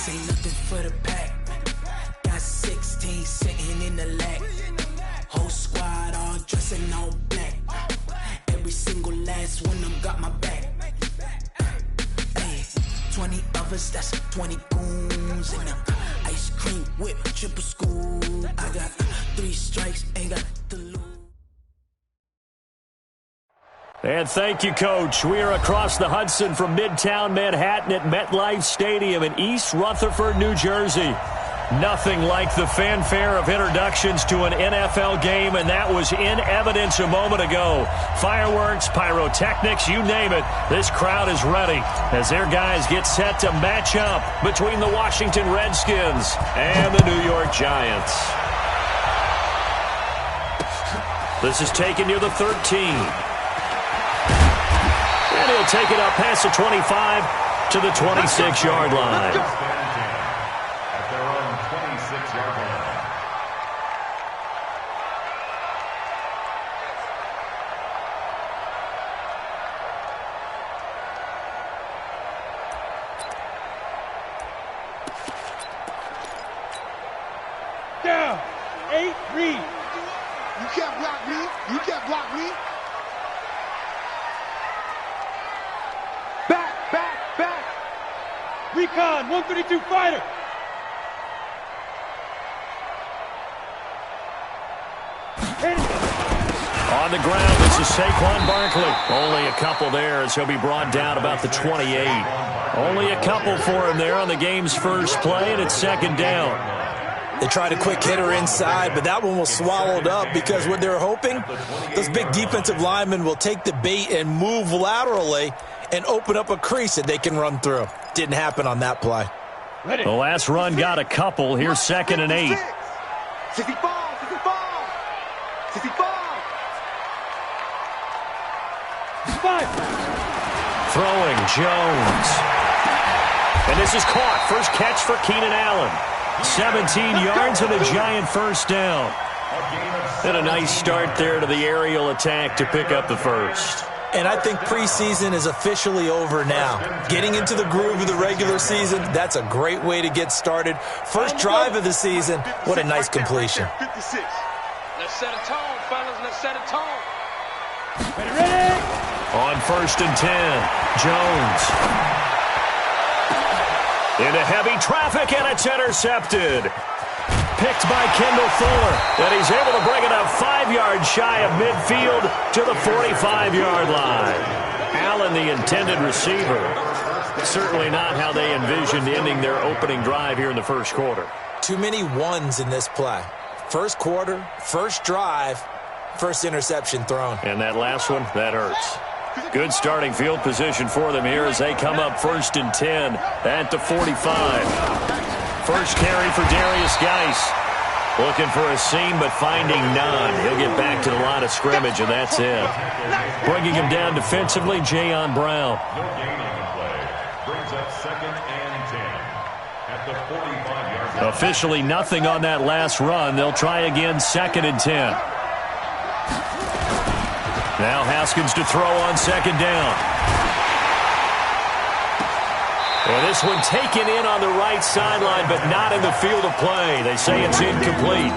ain't nothing for the pack. Got 16 sitting in the lag. Whole squad all dressing all black. Every single last one of them got my back. Hey, 20 of us, that's 20 goons in the ice cream whip, triple scoop. I got 3 strikes, ain't got to lose. And thank you, Coach. We are across the Hudson from Midtown Manhattan at MetLife Stadium in East Rutherford, New Jersey. Nothing like the fanfare of introductions to an NFL game, and that was in evidence a moment ago. Fireworks, pyrotechnics, you name it. This crowd is ready as their guys get set to match up between the Washington Redskins and the New York Giants. This is taken near the 13. And he'll take it up past the 25 to the 26-yard line. Down. 8, read. You can't block me. You can't block me. Back. Recon, 132 fighter. On the ground, this is Saquon Barkley. Only a couple there as he'll be brought down about the 28. Only a couple for him there on the game's first play, and it's second down. They tried a quick hitter inside, but that one was swallowed up because what they're hoping, those big defensive linemen will take the bait and move laterally and open up a crease that they can run through. Didn't happen on that play. The last run got a couple. Here's second and 8. 65. Throwing Jones. And this is caught. First catch for Keenan Allen. 17 yards and a giant first down. And a nice start there to the aerial attack to pick up the first. And I think preseason is officially over now. Getting into the groove of the regular season, that's a great way to get started. First drive of the season, what a nice completion. 56. Let's set a tone, fellas. Let's set a tone. Ready? On first and 10, Jones. Into heavy traffic, and it's intercepted. Picked by Kendall Fuller, and he's able to bring it up 5 yards shy of midfield to the 45-yard line. Allen, the intended receiver. Certainly not how they envisioned ending their opening drive here in the first quarter. Too many ones in this play. First quarter, first drive, first interception thrown. And that last one, that hurts. Good starting field position for them here as they come up first and 10 at the 45. First carry for Darius Geis. Looking for a seam, but finding none. He'll get back to the line of scrimmage, and that's it. Bringing him down defensively, Jayon Brown. Officially nothing on that last run. They'll try again second and 10. Now Haskins to throw on second down. And this one taken in on the right sideline, but not in the field of play. They say it's incomplete.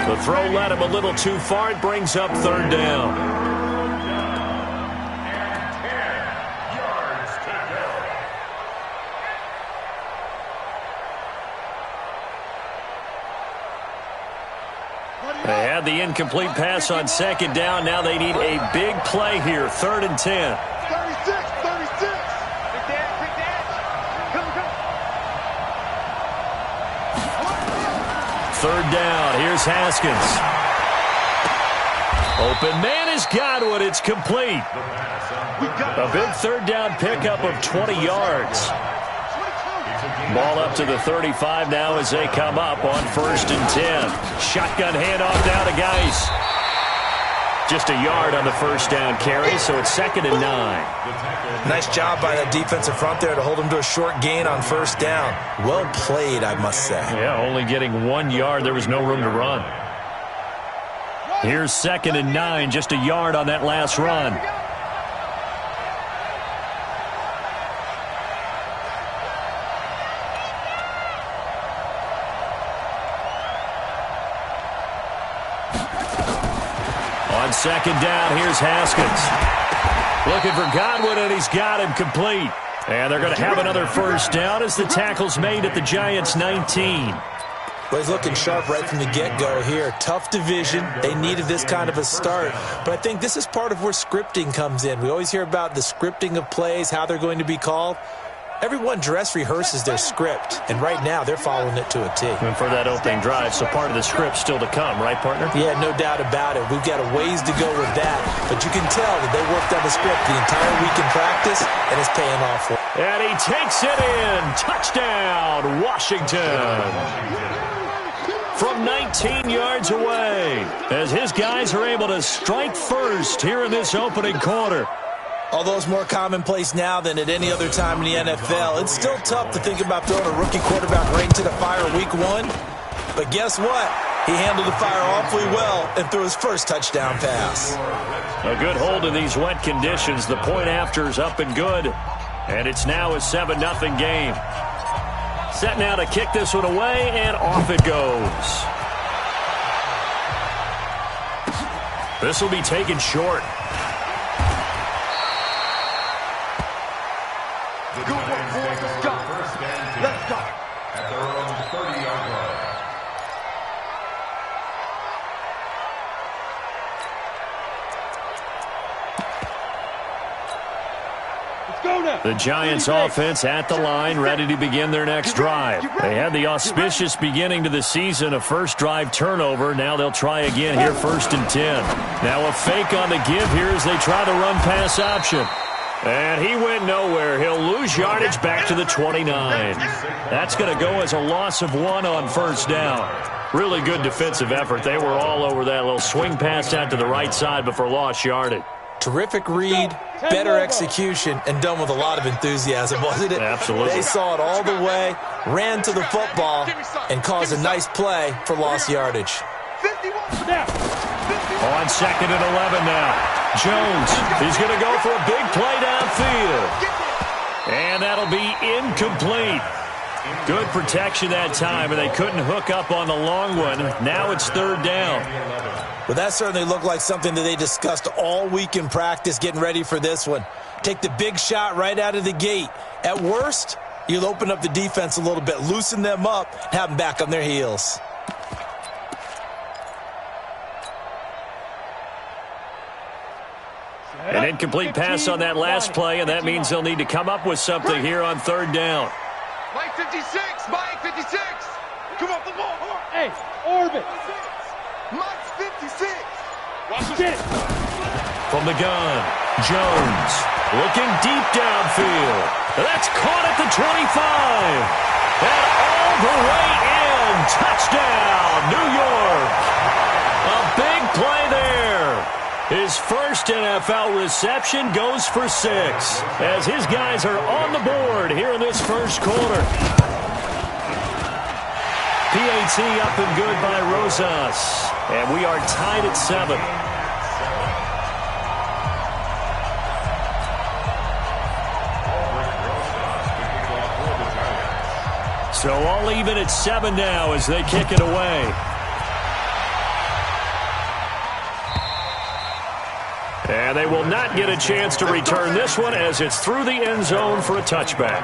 The throw led him a little too far. It brings up third down. They had the incomplete pass on second down. Now they need a big play here. Third and 10. 36. Third down. Here's Haskins. Open man has got one. It's complete. A big third down pickup of 20 yards. Ball up to the 35 now as they come up on first and 10. Shotgun handoff now to Geis. Just a yard on the first down carry, so it's second and 9. Nice job by that defensive front there to hold him to a short gain on first down. Well played, I must say. Yeah, only getting 1 yard. There was no room to run. Here's second and 9, just a yard on that last run. second down. Here's Haskins. Looking for Godwin, and he's got him complete. And they're going to have another first down as the tackle's made at the Giants' 19. Well, he's looking sharp right from the get-go here. Tough division. They needed this kind of a start. But I think this is part of where scripting comes in. We always hear about the scripting of plays, how they're going to be called. Everyone dress rehearses their script, and right now they're following it to a T. And for that opening drive, so part of the script still to come, right, partner? Yeah, no doubt about it. We've got a ways to go with that, but you can tell that they worked on the script the entire week in practice, and it's paying off for them. And he takes it in. Touchdown, Washington. From 19 yards away, as his guys are able to strike first here in this opening quarter. Although it's more commonplace now than at any other time in the NFL, it's still tough to think about throwing a rookie quarterback right into the fire week one. But guess what? He handled the fire awfully well and threw his first touchdown pass. A good hold in these wet conditions. The point after is up and good. And it's now a 7-0 game. Set now to kick this one away, and off it goes. This will be taken short. Let's go. At their own 30-yard line. Let's go now. The Giants offense at the line, ready to begin their next drive. They had the auspicious beginning to the season, a first drive turnover. Now they'll try again here, 1st and 10. Now a fake on the give here as they try the run-pass option. And he went nowhere. He'll lose yardage back to the 29. That's going to go as a loss of 1 on first down. Really good defensive effort. They were all over that little swing pass out to the right side before lost yardage. Terrific read, better execution, and done with a lot of enthusiasm, wasn't it? Absolutely. They saw it all the way, ran to the football, and caused a nice play for lost yardage. 51 now. On 2nd and 11 now. Jones, he's going to go for a big play downfield. And that'll be incomplete. Good protection that time, and they couldn't hook up on the long one. Now it's 3rd down. Well, that certainly looked like something that they discussed all week in practice getting ready for this one. Take the big shot right out of the gate. At worst, you'll open up the defense a little bit, loosen them up, have them back on their heels. An incomplete pass on that last play, and that means they'll need to come up with something here on 3rd down. Mike 56, Mike 56. Come off the ball. Hey, Orbit. Mike 56. Watch this. From the gun, Jones looking deep downfield. That's caught at the 25. And all the way in. Touchdown, New York. A big play there. His first NFL reception goes for 6 as his guys are on the board here in this first quarter. PAT up and good by Rosas. And we are tied at 7. So all even at 7 now as they kick it away. And they will not get a chance to return this one as it's through the end zone for a touchback.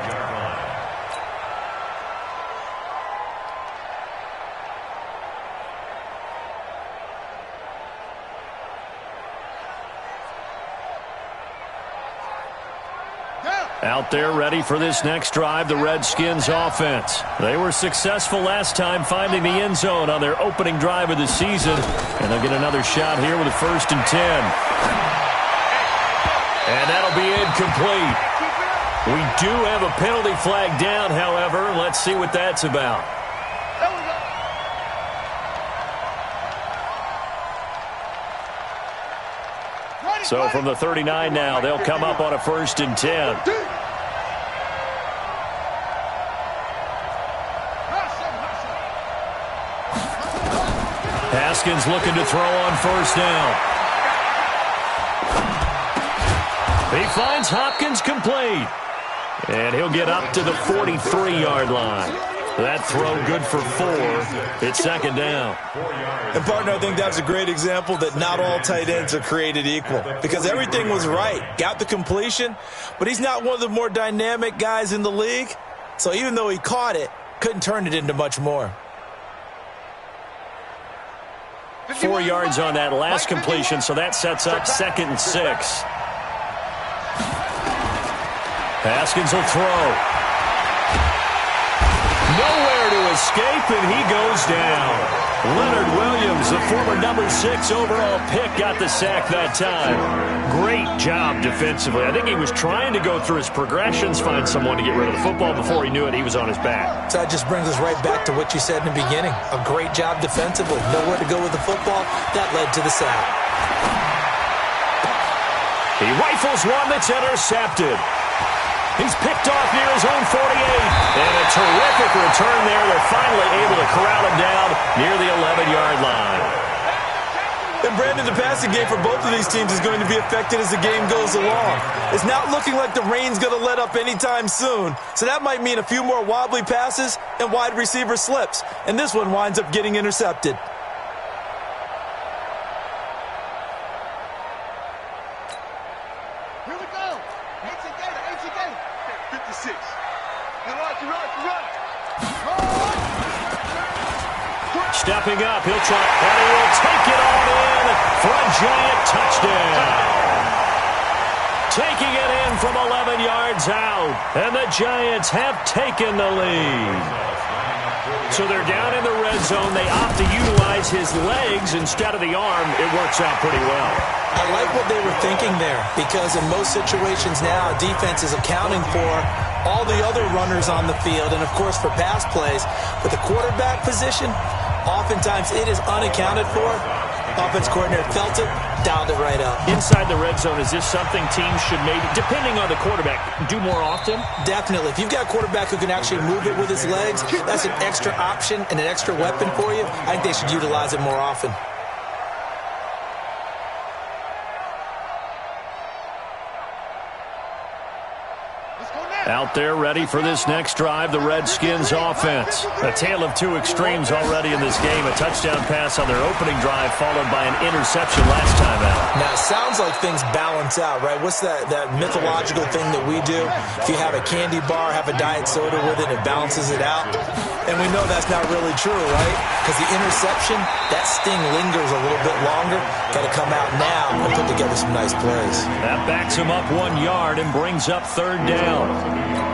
Out there ready for this next drive, the Redskins offense. They were successful last time finding the end zone on their opening drive of the season. And they'll get another shot here with a 1st and 10. And that'll be incomplete. We do have a penalty flag down, however. Let's see what that's about. So from the 39 now, they'll come up on a 1st and 10. Haskins looking to throw on 1st down. He finds Hopkins complete. And he'll get up to the 43-yard line. That throw good for 4. It's second down. And, partner, I think that's a great example that not all tight ends are created equal because everything was right. Got the completion, but he's not one of the more dynamic guys in the league. So even though he caught it, couldn't turn it into much more. 4 yards on that last completion, so that sets up 2nd and 6. Haskins will throw. Nowhere to escape, and he goes down. Leonard Williams, the former number 6 overall pick, got the sack that time. Great job defensively. I think he was trying to go through his progressions, find someone to get rid of the football. Before he knew it, he was on his back. So that just brings us right back to what you said in the beginning. A great job defensively. Nowhere to go with the football. That led to the sack. He rifles one that's intercepted. He's picked off near his own 48. And a terrific return there. They're finally able to corral him down near the 11-yard line. And, Brandon, the passing game for both of these teams is going to be affected as the game goes along. It's not looking like the rain's going to let up anytime soon. So that might mean a few more wobbly passes and wide receiver slips. And this one winds up getting intercepted. Here we go. 56. You're right. Stepping up, he'll try, and he will take it all in for a giant touchdown. Taking it in from 11 yards out, and the Giants have taken the lead. So they're down in the red zone. They opt to utilize his legs instead of the arm. It works out pretty well. I like what they were thinking there because in most situations now, defense is accounting for all the other runners on the field and, of course, for pass plays. But the quarterback position, oftentimes it is unaccounted for. Offense coordinator felt it, dialed it right up. Inside the red zone, is this something teams should maybe, depending on the quarterback, do more often? Definitely. If you've got a quarterback who can actually move it with his legs, that's an extra option and an extra weapon for you. I think they should utilize it more often. Out there ready for this next drive, the Redskins offense. A tale of two extremes already in this game. A touchdown pass on their opening drive followed by an interception last time out. Now, it sounds like things balance out, right? What's that mythological thing that we do? If you have a candy bar, have a diet soda with it, it balances it out. And we know that's not really true, right? Because the interception, that sting lingers a little bit longer. Got to come out now and put together some nice plays. That backs him up 1 yard and brings up third down.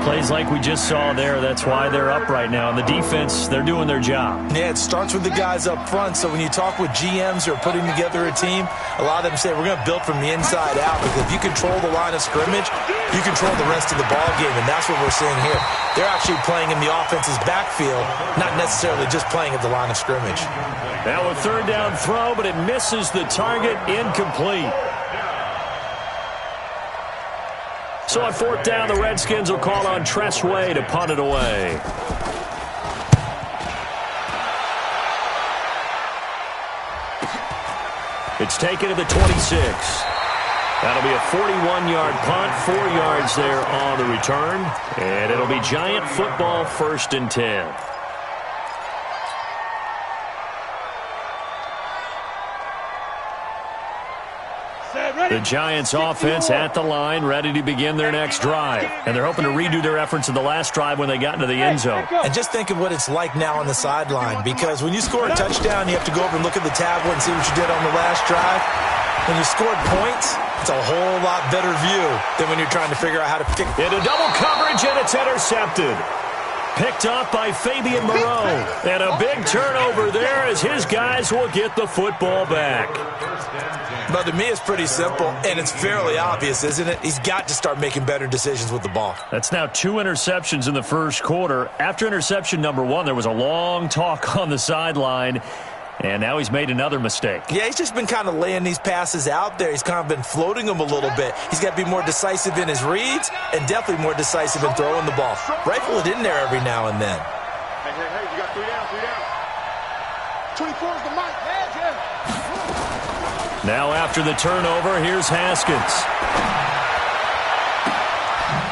Plays like we just saw there, that's why they're up right now. And the defense, they're doing their job. Yeah, it starts with the guys up front. So when you talk with GMs who are putting together a team, a lot of them say we're going to build from the inside out. Because if you control the line of scrimmage, you control the rest of the ball game. And that's what we're seeing here. They're actually playing in the offense's backfield, not necessarily just playing at the line of scrimmage. Now a third down throw, but it misses the target, incomplete. So on fourth down, the Redskins will call on Tress Way to punt it away. It's taken to the 26. That'll be a 41-yard punt, 4 yards there on the return. And it'll be Giant football, 1st and 10. The Giants offense at the line, ready to begin their next drive. And they're hoping to redo their efforts in the last drive when they got into the end zone. And just think of what it's like now on the sideline, because when you score a touchdown, you have to go over and look at the tablet and see what you did on the last drive. When you scored points, it's a whole lot better view than when you're trying to figure out how to pick. Into double coverage, and it's intercepted. Picked off by Fabian Moreau. And a big turnover there as his guys will get the football back. But to me, it's pretty simple, and it's fairly obvious, isn't it? He's got to start making better decisions with the ball. That's now 2 interceptions in the first quarter. After interception number 1, there was a long talk on the sideline, and now he's made another mistake. Yeah, he's just been kind of laying these passes out there. He's kind of been floating them a little bit. He's got to be more decisive in his reads and definitely more decisive in throwing the ball. Rifle it in there every now and then. Hey, you got 3 down. 24 is the mic. Now after the turnover, here's Haskins.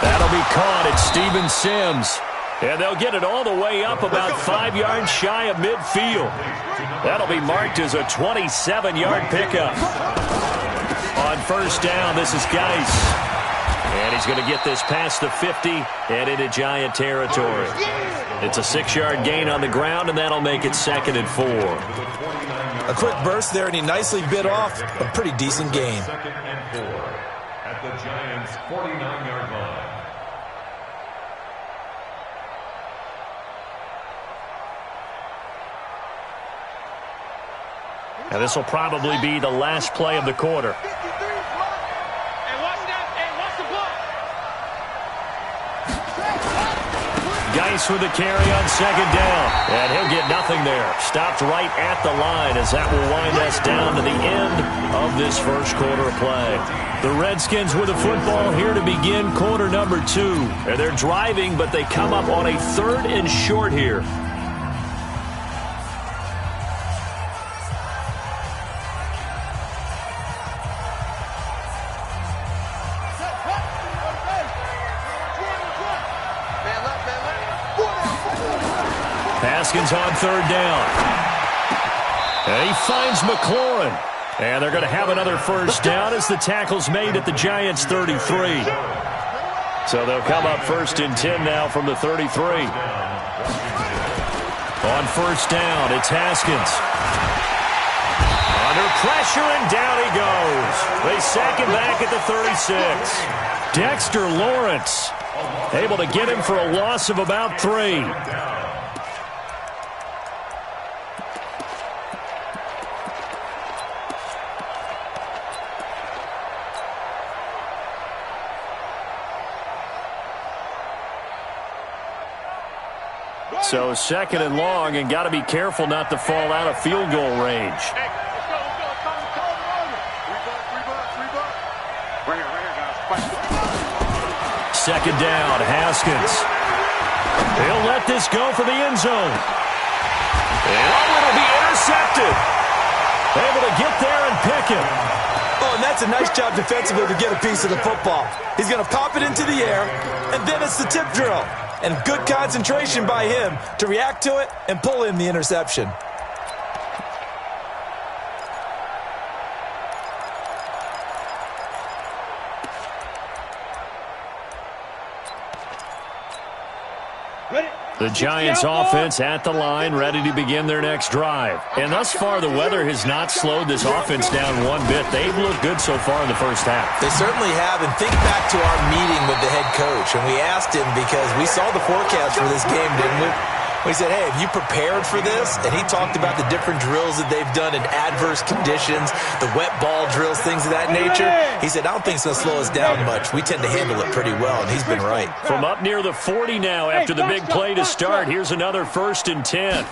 That'll be caught at Steven Sims. And they'll get it all the way up about 5 yards shy of midfield. That'll be marked as a 27-yard pickup. On first down, this is Geis. And he's going to get this past the 50 and into Giant territory. It's a 6-yard gain on the ground, and that'll make it 2nd and 4. A quick burst there, and he nicely bit off a pretty decent gain. 2nd and 4 at the Giants' 49-yard line. And this will probably be the last play of the quarter. Geis with the carry on 2nd down. And he'll get nothing there. Stopped right at the line as that will wind us down to the end of this first quarter of play. The Redskins with the football here to begin quarter number 2. And they're driving, but they come up on a 3rd and short here. Haskins on 3rd down. And he finds McLaurin. And they're going to have another first down as the tackle's made at the Giants' 33. So they'll come up 1st and 10 now from the 33. On first down, it's Haskins. Under pressure, and down he goes. They sack him back at the 36. Dexter Lawrence able to get him for a loss of about 3. So 2nd and long, and got to be careful not to fall out of field goal range. Second down, Haskins. He'll let this go for the end zone. And it'll be intercepted. Able to get there and pick him. Oh, and that's a nice job defensively to get a piece of the football. He's going to pop it into the air, and then it's the tip drill. And good concentration by him to react to it and pull in the interception. The Giants offense at the line, ready to begin their next drive. And thus far, the weather has not slowed this offense down one bit. They've looked good so far in the first half. They certainly have. And think back to our meeting with the head coach. And we asked him, because we saw the forecast for this game, didn't we? We said, hey, have you prepared for this? And he talked about the different drills that they've done in adverse conditions, the wet ball drills, things of that nature. He said, I don't think it's going to slow us down much. We tend to handle it pretty well, and he's been right. From up near the 40 now after the big play to start, here's another 1st and 10.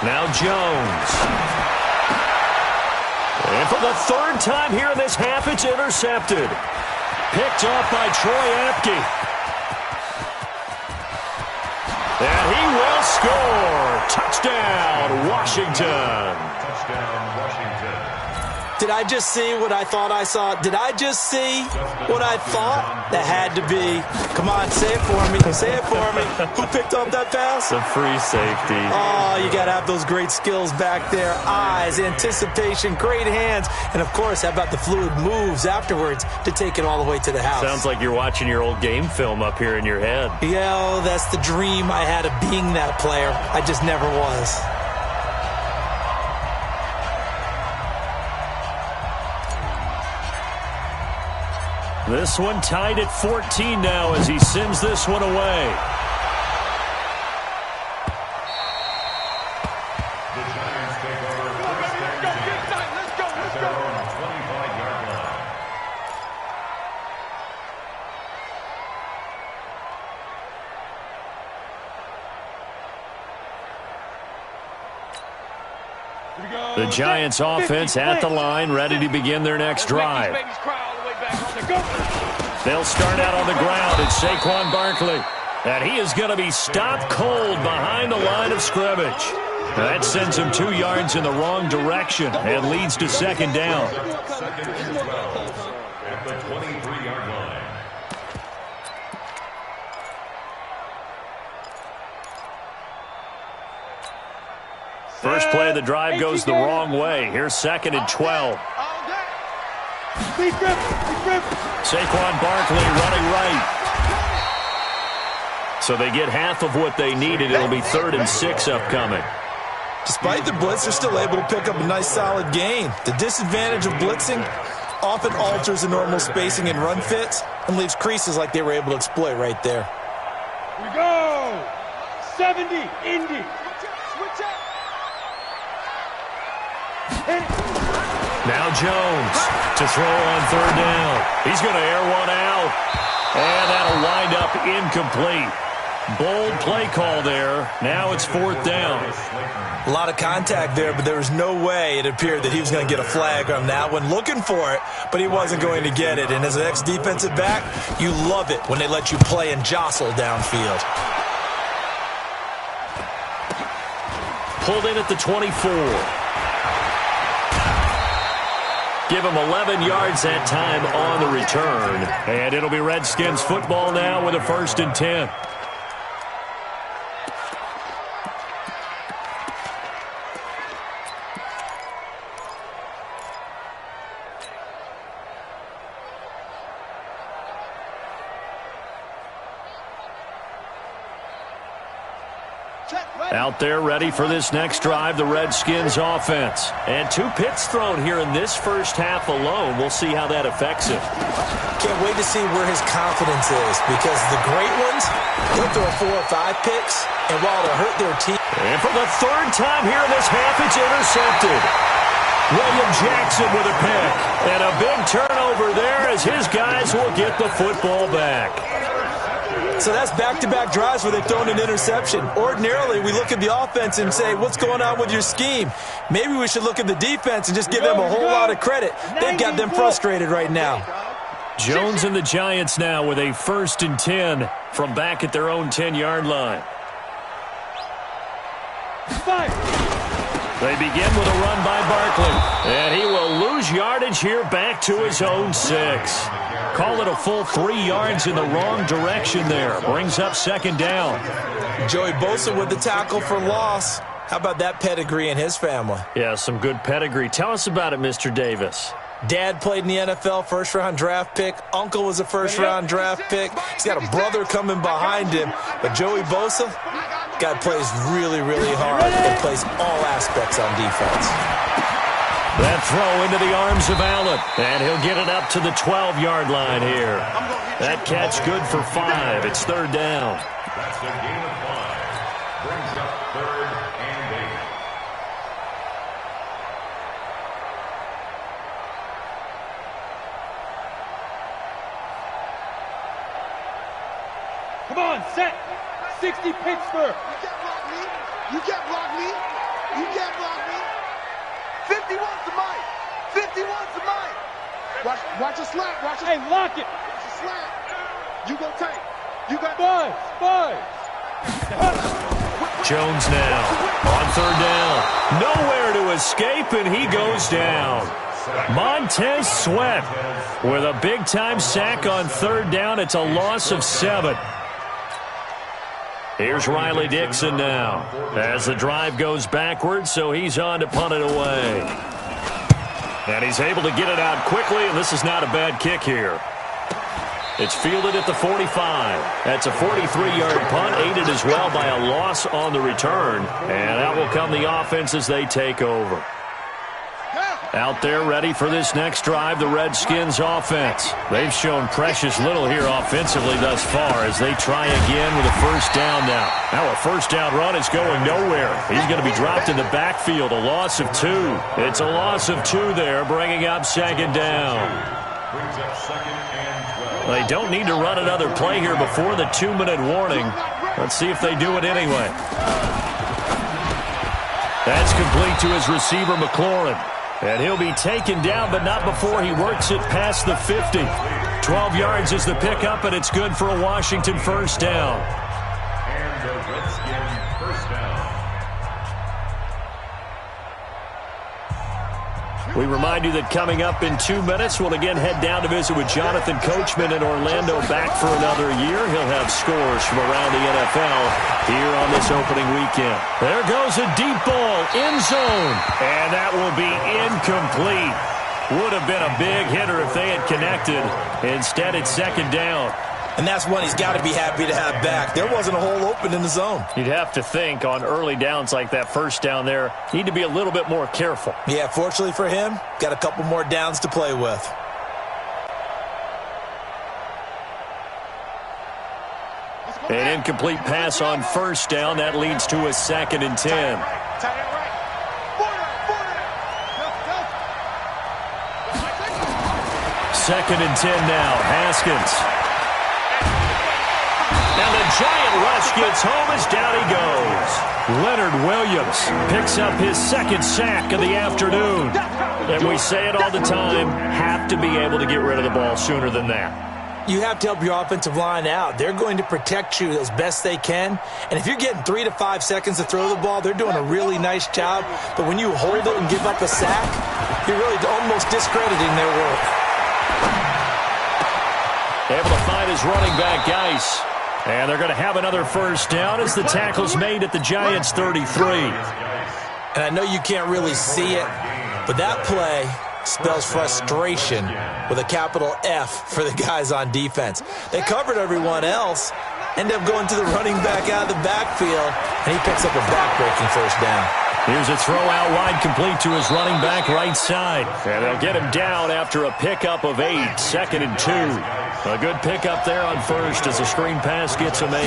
Now Jones. And for the 3rd time here in this half, it's intercepted. Picked off by Troy Apke. And he will score. Touchdown, Washington. Touchdown, Washington. Did I just see what I thought I saw? Did I just see what I thought? That had to be. Come on, say it for me. Say it for me. Who picked up that pass? The free safety. Oh, you got to have those great skills back there. Eyes, anticipation, great hands. And, of course, how about the fluid moves afterwards to take it all the way to the house? Sounds like you're watching your old game film up here in your head. Yeah, oh, that's the dream I had of being that player. I just never was. This one tied at 14 now as he sends this one away. The Giants take over first and 10 at their own 25-yard line. The Giants offense at the line, ready to begin their next drive. They'll start out on the ground. It's Saquon Barkley. And he is going to be stopped cold behind the line of scrimmage. That sends him 2 yards in the wrong direction and leads to 2nd down. 2nd and 12 at the 23-yard line. First play of the drive goes the wrong way. Here's 2nd and 12. Saquon Barkley running right. So they get half of what they needed. It'll be 3rd and 6 upcoming. Despite the blitz, they're still able to pick up a nice solid gain. The disadvantage of blitzing often alters the normal spacing and run fits and leaves creases like they were able to exploit right there. We go! 70, Indy. Switch up. Now Jones to throw on 3rd down. He's going to air one out. And that'll wind up incomplete. Bold play call there. Now it's 4th down. A lot of contact there, but there was no way it appeared that he was going to get a flag on that one. Looking for it, but he wasn't going to get it. And as an ex-defensive back, you love it when they let you play and jostle downfield. Pulled in at the 24. Give him 11 yards that time on the return. And it'll be Redskins football now with a 1st and 10. Out there ready for this next drive, the Redskins offense. And 2 picks thrown here in this first half alone. We'll see how that affects him. Can't wait to see where his confidence is, because the great ones, they'll throw 4 or 5 picks, and while they'll hurt their team. And for the 3rd time here in this half, it's intercepted. William Jackson with a pick. And a big turnover there as his guys will get the football back. So that's back-to-back drives where they've thrown an interception. Ordinarily, we look at the offense and say, what's going on with your scheme? Maybe we should look at the defense and just give them a whole lot of credit. They've got them frustrated right now. Jones and the Giants now with a 1st and 10 from back at their own 10-yard line. They begin with a run by Barkley. And he will lose yardage here back to his own 6. Call it a full 3 yards in the wrong direction there. Brings up 2nd down. Joey Bosa with the tackle for loss. How about that pedigree in his family? Yeah, some good pedigree. Tell us about it, Mr. Davis. Dad played in the NFL, 1st-round draft pick. Uncle was a 1st-round draft pick. He's got a brother coming behind him. But Joey Bosa, guy plays really, really hard and plays all aspects on defense. That throw into the arms of Allen. And he'll get it up to the 12-yard line here. That catch good for 5. It's 3rd down. That's a gain of 5. Brings up 3rd and 8. Come on, set. 60 Pittsburgh. You can't block me. You can't block me. 51's the mic. 51's the mic. Watch a slant. Watch a Hey, lock it. Watch a slant. You go tight. You got Buzz. Jones now on 3rd down. Nowhere to escape, and he goes down. Montez Sweat with a big-time sack on 3rd down. It's a loss of 7. Here's Riley Dixon now as the drive goes backwards, so he's on to punt it away. And he's able to get it out quickly, and this is not a bad kick here. It's fielded at the 45. That's a 43-yard punt, aided as well by a loss on the return. And out will come the offense as they take over. Out there ready for this next drive, the Redskins offense. They've shown precious little here offensively thus far as they try again with a 1st down now. Now a 1st down run is going nowhere. He's going to be dropped in the backfield, a loss of 2. It's a loss of 2 there, bringing up 2nd down. Brings up 2nd and 12. They don't need to run another play here before the 2-minute warning. Let's see if they do it anyway. That's complete to his receiver, McLaurin. And he'll be taken down, but not before he works it past the 50. 12 yards is the pickup, and it's good for a Washington 1st down. And the Redskins 1st down. We remind you that coming up in 2 minutes, we'll again head down to visit with Jonathan Coachman in Orlando, back for another year. He'll have scores from around the NFL here on this opening weekend. There goes a deep ball, end zone, and that will be incomplete. Would have been a big hitter if they had connected. Instead, it's second down. And that's one he's got to be happy to have back. There wasn't a hole open in the zone. You'd have to think on early downs like that first down there, need to be a little bit more careful. Yeah, fortunately for him, got a couple more downs to play with. An incomplete pass on first down. That leads to a 2nd and 10. Second and 10 now. Haskins. And the giant rush gets home as down he goes. Leonard Williams picks up his 2nd sack of the afternoon. And we say it all the time, have to be able to get rid of the ball sooner than that. You have to help your offensive line out. They're going to protect you as best they can. And if you're getting 3 to 5 seconds to throw the ball, they're doing a really nice job. But when you hold it and give up a sack, you're really almost discrediting their work. Able to find his running back, Geis. And they're going to have another first down as the tackle's made at the Giants' 33. And I know you can't really see it, but that play spells frustration with a capital F for the guys on defense. They covered everyone else, end up going to the running back out of the backfield, and he picks up a back-breaking first down. Here's a throw out wide, complete to his running back right side. And they'll get him down after a pickup of 8, 2nd and 2. A good pickup there on first as a screen pass gets him 8.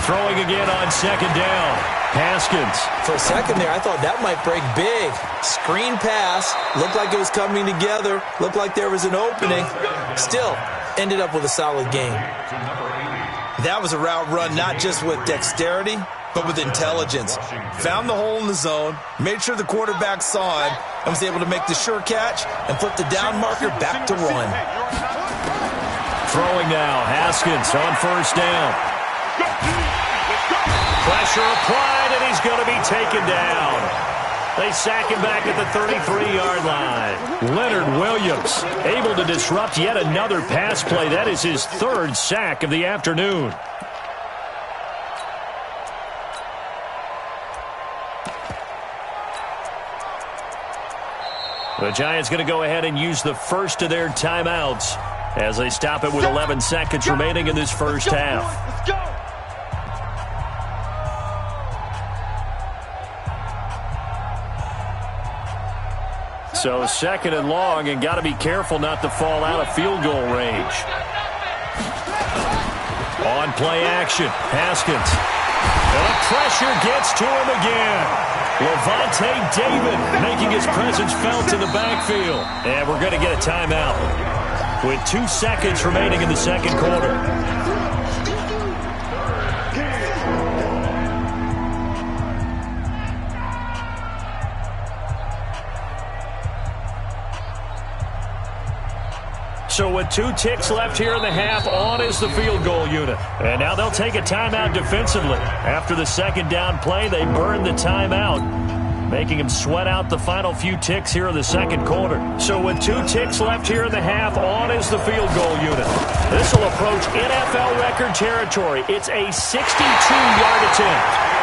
Throwing again on 2nd down. Haskins. For a second there, I thought that might break big. Screen pass. Looked like it was coming together. Looked like there was an opening. Still, ended up with a solid game. That was a route run not just with dexterity, but with intelligence. Found the hole in the zone, made sure the quarterback saw him, and was able to make the sure catch and flip the down marker back to 1. Throwing now, Haskins on first down. Pressure applied, and he's going to be taken down. They sack him back at the 33-yard line. Leonard Williams able to disrupt yet another pass play. That is his 3rd sack of the afternoon. The Giants going to go ahead and use the first of their timeouts as they stop it with 11 seconds remaining in this first half. Let's go. So 2nd and long, and got to be careful not to fall out of field goal range. On play action, Haskins. And the pressure gets to him again. Lavonte David making his presence felt in the backfield. And we're going to get a timeout with 2 seconds remaining in the second quarter. So with 2 ticks left here in the half, on is the field goal unit. And now they'll take a timeout defensively. After the 2nd down play, they burn the timeout, making him sweat out the final few ticks here in the second quarter. So with 2 ticks left here in the half, on is the field goal unit. This will approach NFL record territory. It's a 62-yard attempt.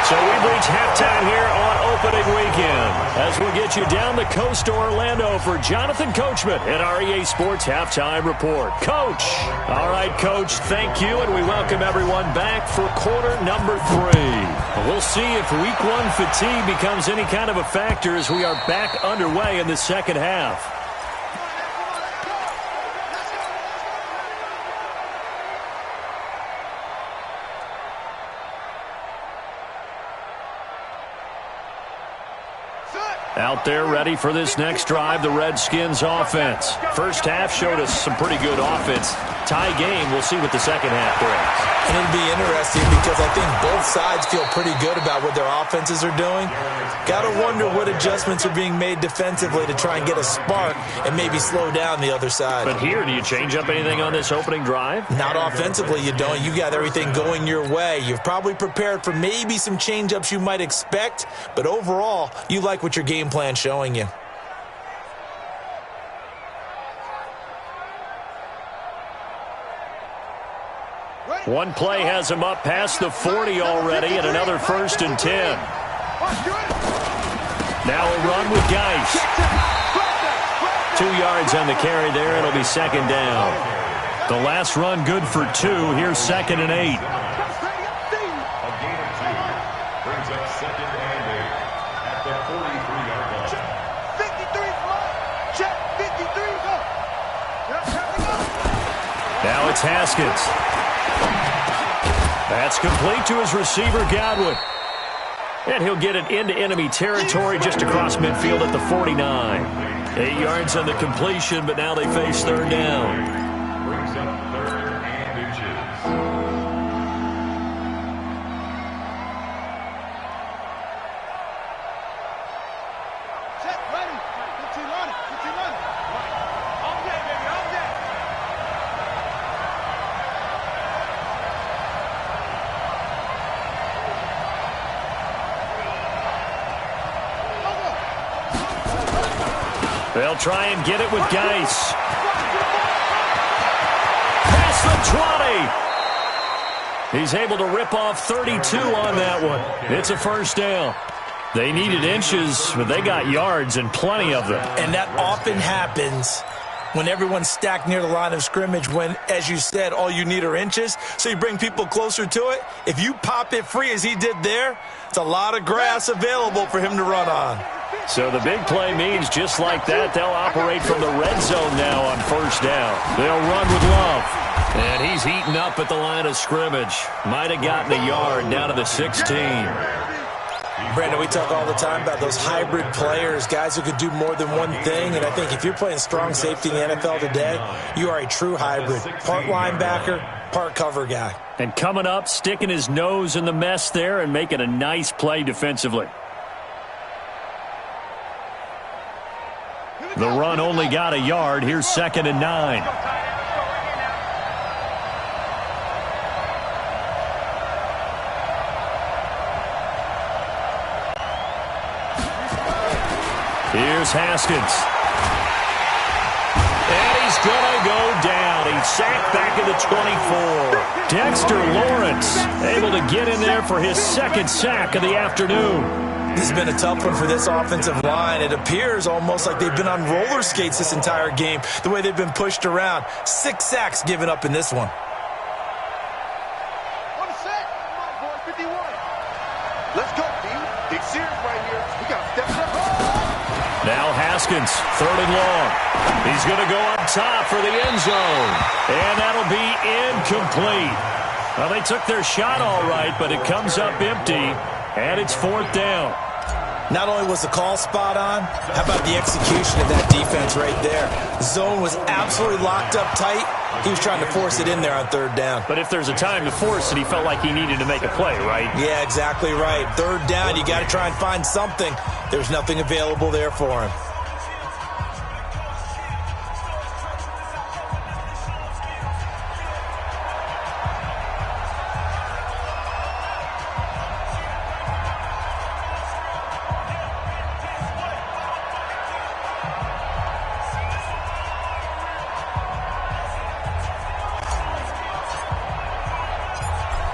So we reach halftime here on opening weekend as we'll get you down the coast to Orlando for Jonathan Coachman at our EA Sports Halftime Report. Coach. All right, Coach, thank you, and we welcome everyone back for quarter number 3. We'll see if week 1 fatigue becomes any kind of a factor as we are back underway in the second half. Out there ready for this next drive, the Redskins offense. First half showed us some pretty good offense. tie game. We'll see what the second half brings. And it'll be interesting because I think both sides feel pretty good about what their offenses are doing. Got to wonder what adjustments are being made defensively to try and get a spark and maybe slow down the other side. But here, do you change up anything on this opening drive? Not offensively, you don't. You got everything going your way. You've probably prepared for maybe some change-ups you might expect, but overall, you like what your game plan's showing you. One play has him up past the 40 already, and another 1st and 10. Now a run with Geis. 2 yards on the carry there. It'll be 2nd down. The last run good for 2. Here's 2nd and 8. A gain of 2 brings up 2nd and 8 at the 43-yard line. 53's mine. Check. 53's up. Now it's Haskins. That's complete to his receiver, Godwin. And he'll get it into enemy territory just across midfield at the 49. 8 yards on the completion, but now they face 3rd down. Brings up 3rd and inches. Check. Ready. 15 on it. 15 on it. All day, baby. All day. They'll try and get it with Geis. Past the 20. He's able to rip off 32 on that one. It's a 1st down. They needed inches, but they got yards and plenty of them. And that often happens when everyone's stacked near the line of scrimmage when, as you said, all you need are inches. So you bring people closer to it. If you pop it free as he did there, it's a lot of grass available for him to run on. So the big play means just like that, they'll operate from the red zone now on 1st down. They'll run with Love. And he's eaten up at the line of scrimmage. Might have gotten a yard down to the 16. Brandon, we talk all the time about those hybrid players, guys who could do more than one thing. And I think if you're playing strong safety in the NFL today, you are a true hybrid. Part linebacker, part cover guy. And coming up, sticking his nose in the mess there and making a nice play defensively. The run only got a yard. Here's 2nd and 9. Here's Haskins. And he's going to go down. He's sacked back at the 24. Dexter Lawrence able to get in there for his 2nd sack of the afternoon. This has been a tough one for this offensive line. It appears almost like they've been on roller skates this entire game, the way they've been pushed around. 6 sacks given up in this one. 1 sack. Come on, boy. 51. Let's go, D. Big series right here. We got to step it up. Now Haskins, 3rd and long. He's going to go up top for the end zone. And that'll be incomplete. Well, they took their shot all right, but it comes up empty. And it's 4th down. Not only was the call spot on, how about the execution of that defense right there? Zone was absolutely locked up tight. He was trying to force it in there on 3rd down. But if there's a time to force it, he felt like he needed to make a play, right? Yeah, exactly right. 3rd down, you got to try and find something. There's nothing available there for him.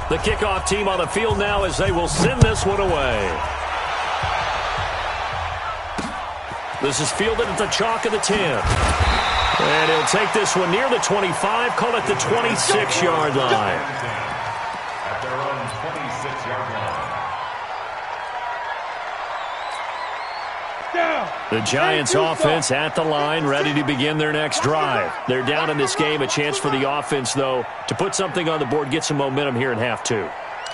The kickoff team on the field now as they will send this one away. This is fielded at the chalk of the 10. And he'll take this one near the 25, call it the 26-yard line. At their own 26-yard line. The Giants offense at the line, ready to begin their next drive. They're down in this game. A chance for the offense, though, to put something on the board, get some momentum here in half 2.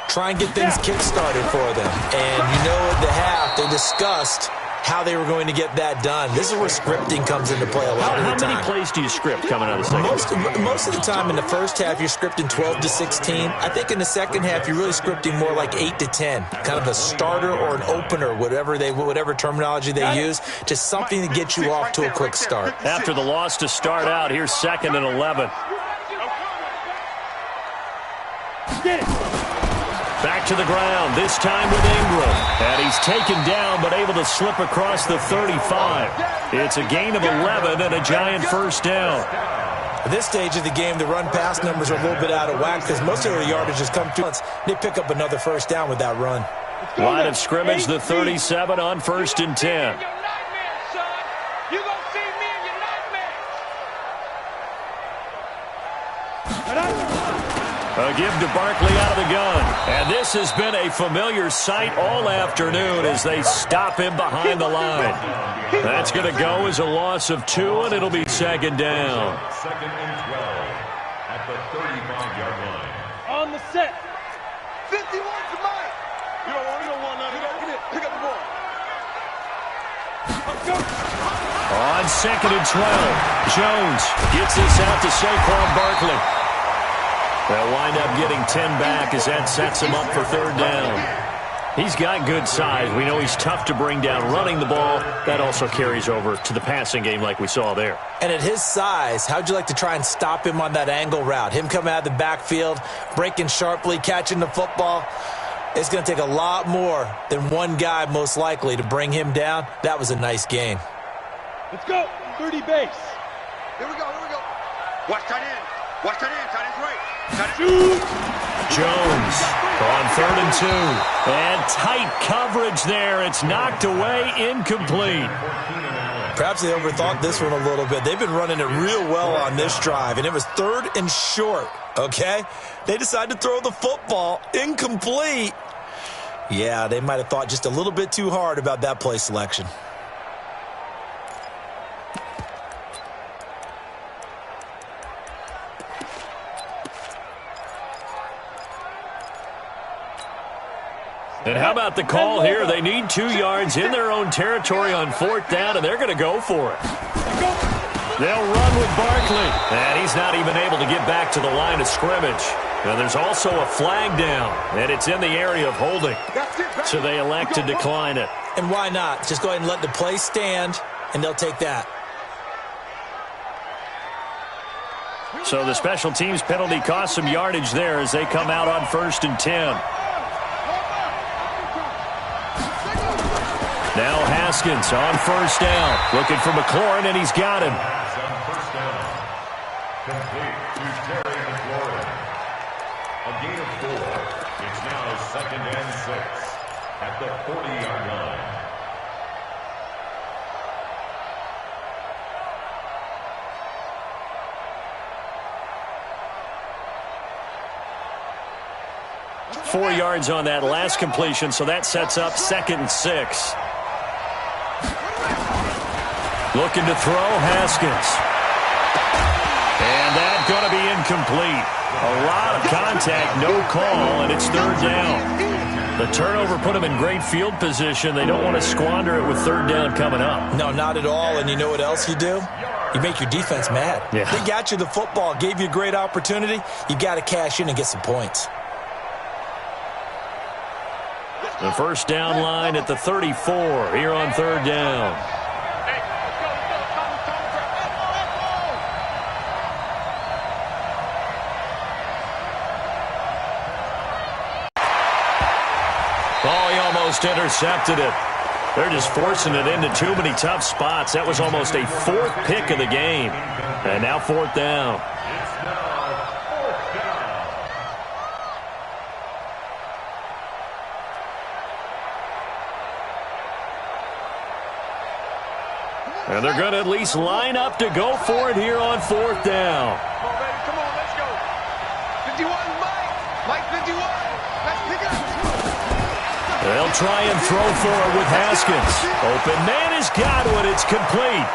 Try and get things kick-started for them. And you know at the half, they discussed how they were going to get that done. This is where scripting comes into play a lot of the time. How many plays do you script coming out of the second? Most of the time in the first half, you're scripting 12 to 16. I think in the second half, you're really scripting more like 8 to 10, kind of a starter or an opener, whatever terminology they use, just something to get you off to a quick start. After the loss to start out, here's 2nd and 11. Back to the ground, this time with Ingram. And he's taken down, but able to slip across the 35. It's a gain of 11 and a giant first down. At this stage of the game, the run-pass numbers are a little bit out of whack because most of their yardage has come through. They pick up another first down with that run. Line of scrimmage, the 37 on 1st and 10. A give to Barkley out of the gun. And this has been a familiar sight all afternoon as they stop him behind the line. That's going to go as a loss of 2, and it'll be 2nd down. 2nd and 12 at the 35-yard line. On the set. 51 to Mike. You don't want none. Pick up the ball. On 2nd and 12, Jones gets this out to Saquon Barkley. They'll wind up getting 10 back as that sets him up for 3rd down. He's got good size. We know he's tough to bring down running the ball. That also carries over to the passing game like we saw there. And at his size, how'd you like to try and stop him on that angle route? Him coming out of the backfield, breaking sharply, catching the football. It's going to take a lot more than one guy most likely to bring him down. That was a nice gain. Let's go. 30 base. Here we go. Watch tight end. Tight end's right. Jones on 3rd and 2. And tight coverage there. It's knocked away, incomplete. Perhaps they overthought this one a little bit. They've been running it real well on this drive, and it was 3rd and short, okay? They decided to throw the football, incomplete. Yeah, they might have thought just a little bit too hard about that play selection. And how about the call here? They need 2 yards in their own territory on 4th down, and they're going to go for it. They'll run with Barkley. And he's not even able to get back to the line of scrimmage. And there's also a flag down, and it's in the area of holding. So they elect to decline it. And why not? Just go ahead and let the play stand, and they'll take that. So the special teams penalty cost some yardage there as they come out on 1st and 10. Now Haskins on 1st down. Looking for McLaurin, and he's got him. On 1st down. Complete to Terry McLaurin. A gain of 4. It's now 2nd and 6 at the 40-yard line. Four yards on that last completion, so that sets up 2nd and 6. Looking to throw, Haskins. And that's going to be incomplete. A lot of contact, no call, and it's 3rd down. The turnover put them in great field position. They don't want to squander it with 3rd down coming up. No, not at all. And you know what else you do? You make your defense mad. Yeah. They got you the football, gave you a great opportunity. You got to cash in and get some points. The 1st down line at the 34 here on 3rd down. Oh, he almost intercepted it. They're just forcing it into too many tough spots. That was almost a 4th pick of the game. And now 4th down. And they're going to at least line up to go for it here on 4th down. Come on, baby. Come on, let's go. 51, Mike 51. Let's pick up. They'll try and throw for it with Haskins. Open man has got it. It's complete.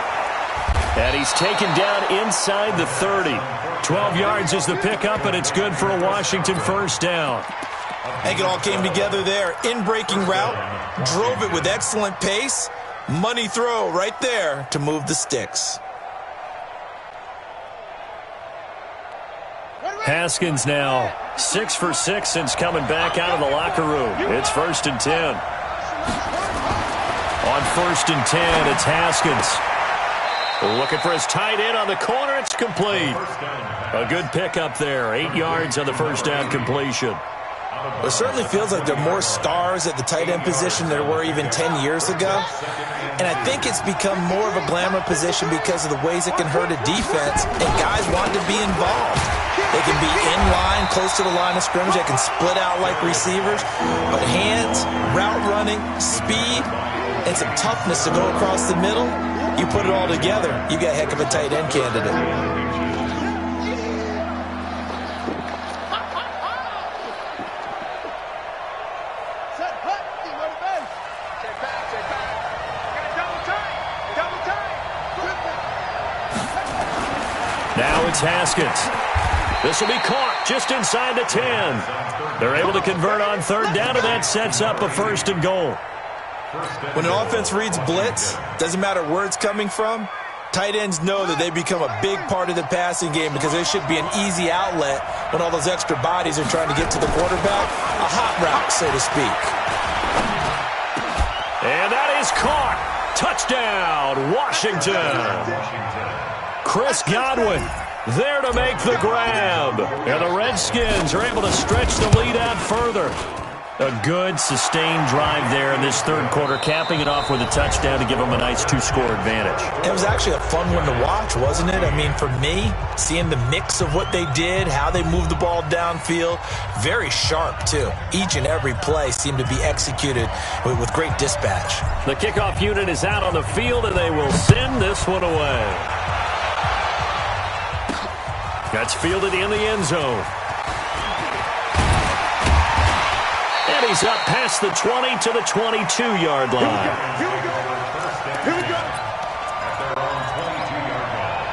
And he's taken down inside the 30. 12 yards is the pickup, and it's good for a Washington 1st down. I think it all came together there. In-breaking route, drove it with excellent pace, Money throw right there to move the sticks. Haskins now 6 for 6 since coming back out of the locker room. It's 1st and 10. On 1st and 10, it's Haskins. Looking for his tight end on the corner. It's complete. A good pickup there. 8 yards on the first down completion. It certainly feels like there are more stars at the tight end position than there were even 10 years ago. And I think it's become more of a glamour position because of the ways it can hurt a defense, and guys want to be involved. They can be in line, close to the line of scrimmage. They can split out like receivers. But hands, route running, speed, and some toughness to go across the middle, you put it all together, you got a heck of a tight end candidate. Now it's Haskins. This will be caught just inside the 10. They're able to convert on 3rd down, and that sets up a 1st and goal. When an offense reads blitz, doesn't matter where it's coming from, tight ends know that they become a big part of the passing game because they should be an easy outlet when all those extra bodies are trying to get to the quarterback. A hot route, so to speak. And that is caught. Touchdown, Washington. Chris Godwin there to make the grab. And the Redskins are able to stretch the lead out further. A good, sustained drive there in this 3rd quarter, capping it off with a touchdown to give them a nice 2-score advantage. It was actually a fun one to watch, wasn't it? I mean, for me, seeing the mix of what they did, how they moved the ball downfield, very sharp, too. Each and every play seemed to be executed with great dispatch. The kickoff unit is out on the field, and they will send this one away. That's fielded in the end zone. And he's up past the 20 to the 22-yard line. Here we go. At their own 22-yard line.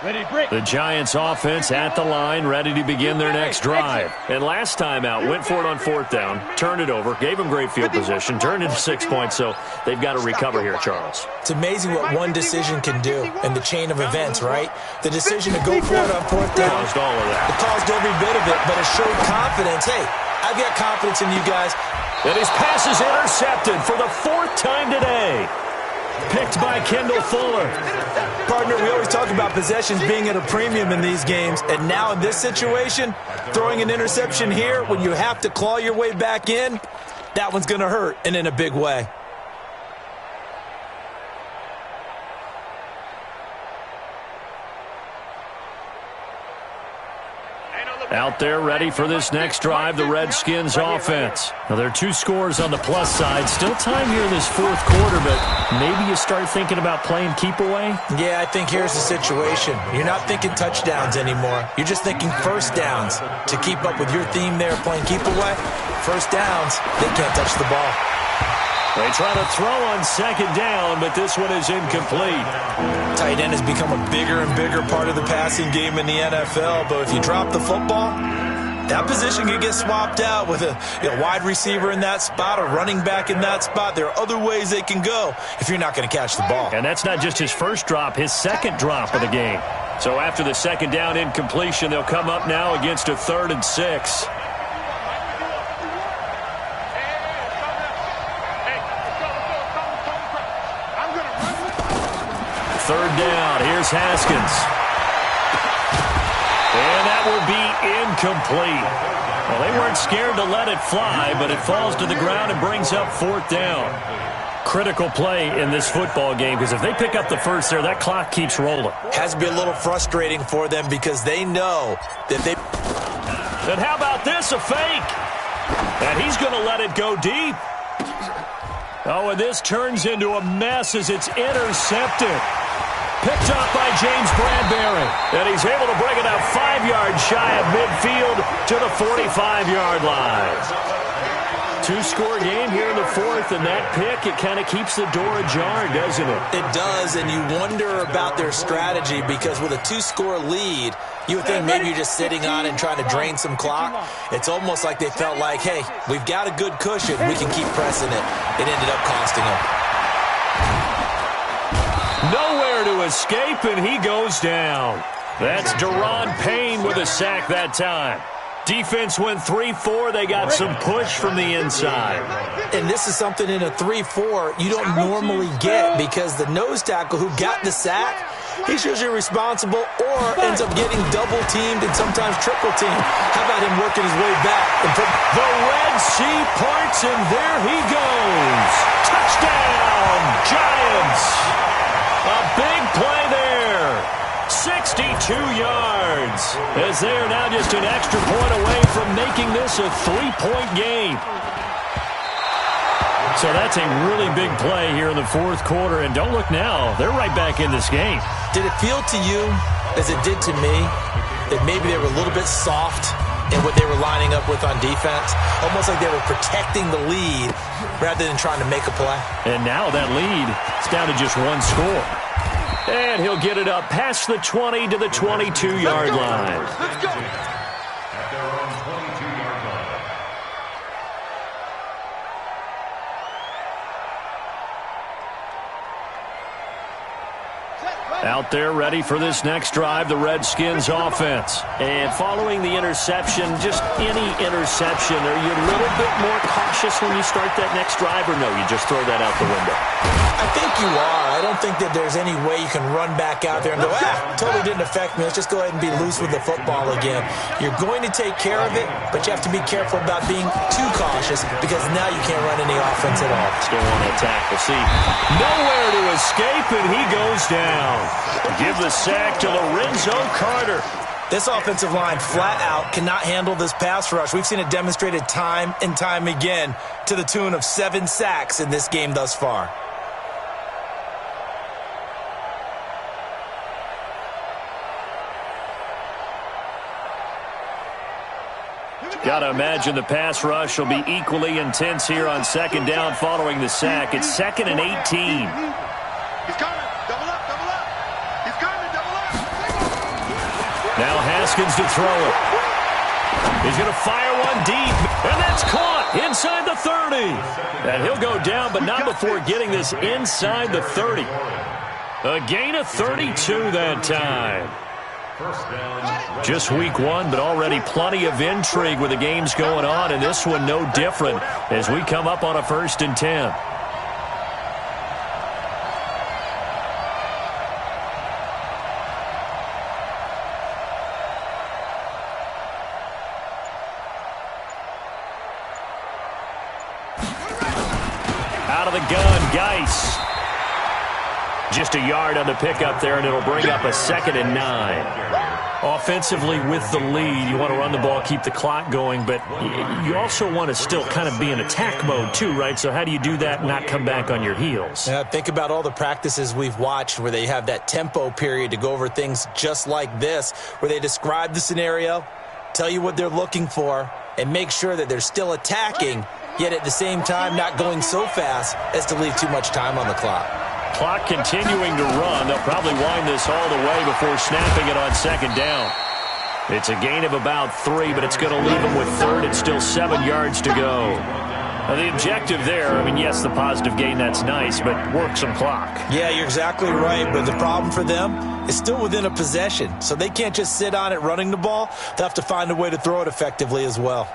Ready, break. The Giants offense at the line, ready to begin their next drive. And last time out, went for it on 4th down, turned it over, gave them great field position, turned into 6 points, so they've got to recover here, Charles. It's amazing what one decision can do in the chain of events, right? The decision to go for it on 4th down. Caused all of that. It caused every bit of it, but it showed confidence. Hey, I've got confidence in you guys. And his pass is intercepted for the 4th time today. Picked by Kendall Fuller. Partner, we always talk about possessions being at a premium in these games, and now in this situation, throwing an interception here when you have to claw your way back in, that one's going to hurt, and in a big way. Out there ready for this next drive, the Redskins offense. Now, there are 2 scores on the plus side. Still time here in this 4th quarter, but maybe you start thinking about playing keep away? Yeah, I think here's the situation. You're not thinking touchdowns anymore. You're just thinking 1st downs. To keep up with your theme there, playing keep away, 1st downs, they can't touch the ball. They try to throw on 2nd down, but this one is incomplete. Tight end has become a bigger and bigger part of the passing game in the NFL, but if you drop the football, that position can get swapped out with a wide receiver in that spot, a running back in that spot. There are other ways they can go if you're not going to catch the ball. And that's not just his first drop, his 2nd drop of the game. So after the 2nd down incompletion, they'll come up now against a 3rd and 6. Third down, here's Haskins. And that will be incomplete. Well, they weren't scared to let it fly, but it falls to the ground and brings up 4th down. Critical play in this football game, because if they pick up the first there, that clock keeps rolling. Has to be a little frustrating for them because they know that they... And how about this, a fake? And he's going to let it go deep. Oh, and this turns into a mess as it's intercepted. Picked up by James Bradbury. And he's able to bring it out 5 yards shy of midfield to the 45-yard line. two-score game here in the fourth, and that pick, it kind of keeps the door ajar, doesn't it? It does, and you wonder about their strategy because with a two-score lead, you would think maybe you're just sitting on it and trying to drain some clock. It's almost like they felt like, hey, we've got a good cushion. We can keep pressing it. It ended up costing them. Nowhere to escape, and he goes down. That's Deron Payne with a sack that time. Defense went 3-4. They got some push from the inside. And this is something in a 3-4 you don't normally get because the nose tackle who got the sack, he's usually responsible or ends up getting double-teamed and sometimes triple-teamed. How about him working his way back? The Red Sea parts, and there he goes. Touchdown, Giants. A big play there. 62 yards, as they are now just an extra point away from making this a three-point game. So that's a really big play here in the fourth quarter, and don't look now, they're right back in this game. Did it feel to you, as it did to me, that maybe they were a little bit soft in what they were lining up with on defense? Almost like they were protecting the lead rather than trying to make a play. And now that lead is down to just one score. And he'll get it up past the 20 to the 22-yard line. Let's go. At their own 22-yard line. Out there ready for this next drive, the Redskins offense. And following the interception, just any interception, are you a little bit more cautious when you start that next drive, or no, you just throw that out the window? I think you are. I don't think that there's any way you can run back out there and go, totally didn't affect me. Let's just go ahead and be loose with the football again. You're going to take care of it, but you have to be careful about being too cautious because now you can't run any offense at all. Still on that tackle. See, nowhere to escape, and he goes down. Give the sack to Lorenzo Carter. This offensive line flat out cannot handle this pass rush. We've seen it demonstrated time and time again to the tune of 7 sacks in this game thus far. Got to imagine the pass rush will be equally intense here on second down following the sack. It's 2nd and 18. He's coming. Double up, double up. He's coming, double up. Now Haskins to throw it. He's going to fire one deep, and that's caught inside the 30. And he'll go down, but not before getting this inside the 30. A gain of 32 that time. Just week one, but already plenty of intrigue with the games going on, and this one no different as we come up on a 1st and 10. Out of the gun, Geis. Just a yard on the pickup there, and it'll bring up a 2nd and 9. Offensively with the lead, you want to run the ball, keep the clock going, but you also want to still kind of be in attack mode too, right? So how do you do that and not come back on your heels? Yeah, think about all the practices we've watched where they have that tempo period to go over things just like this, where they describe the scenario, tell you what they're looking for, and make sure that they're still attacking, yet at the same time not going so fast as to leave too much time on the clock. Clock continuing to run. They'll probably wind this all the way before snapping it on 2nd down. It's a gain of about 3, but it's going to leave them with 3rd and still 7 yards to go. Now the objective there, I mean, yes, the positive gain, that's nice, but work some clock. Yeah, you're exactly right, but the problem for them is still within a possession, so they can't just sit on it running the ball. They'll have to find a way to throw it effectively as well.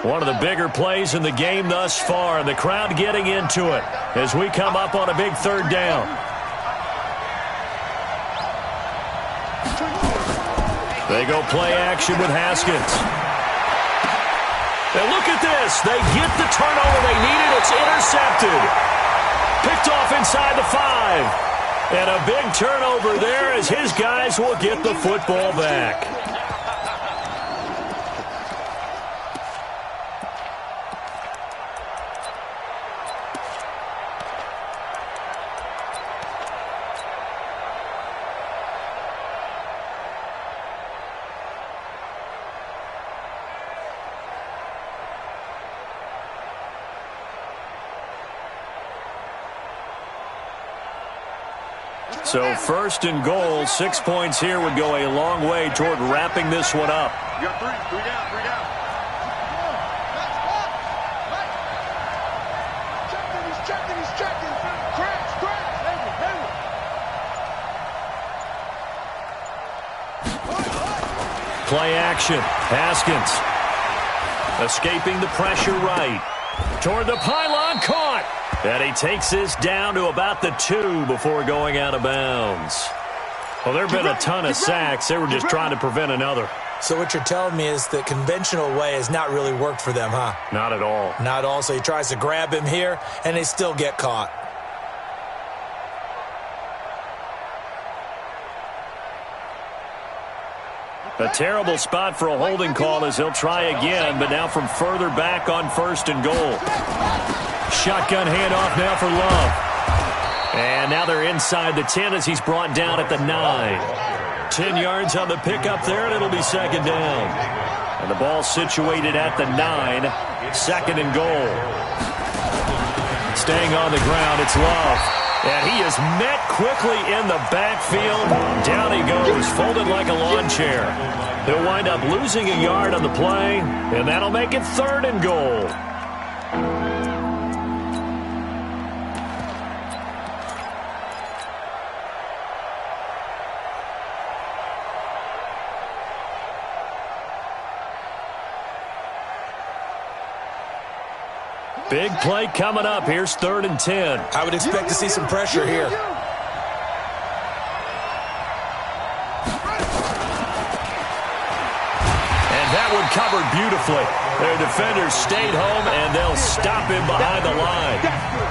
One of the bigger plays in the game thus far, and the crowd getting into it as we come up on a big 3rd down. They go play action with Haskins. And look at this. They get the turnover they needed. It's intercepted. Picked off inside the 5. And a big turnover there as his guys will get the football back. So first and goal, 6 points here would go a long way toward wrapping this one up. You got three down. He's checking. Crash. Play action. Haskins escaping the pressure right. Toward the pylon, caught. And he takes this down to about the 2 before going out of bounds. Well, there have been a ton of sacks. They were just trying to prevent another. So what you're telling me is the conventional way has not really worked for them, huh? Not at all. Not at all. So he tries to grab him here, and they still get caught. A terrible spot for a holding call as he'll try again, but now from further back on first and goal. Shotgun handoff now for Love. And now they're inside the 10 as he's brought down at the 9. 10 yards on the pickup there, and it'll be second down. And the ball situated at the 9. Second and goal. Staying on the ground, it's Love. And he is met quickly in the backfield. Down he goes, folded like a lawn chair. He'll wind up losing a yard on the play, and that'll make it third and goal. Big play coming up. Here's third and 10. I would expect to see some pressure here. And that one covered beautifully. Their defenders stayed home, and they'll stop him behind the line.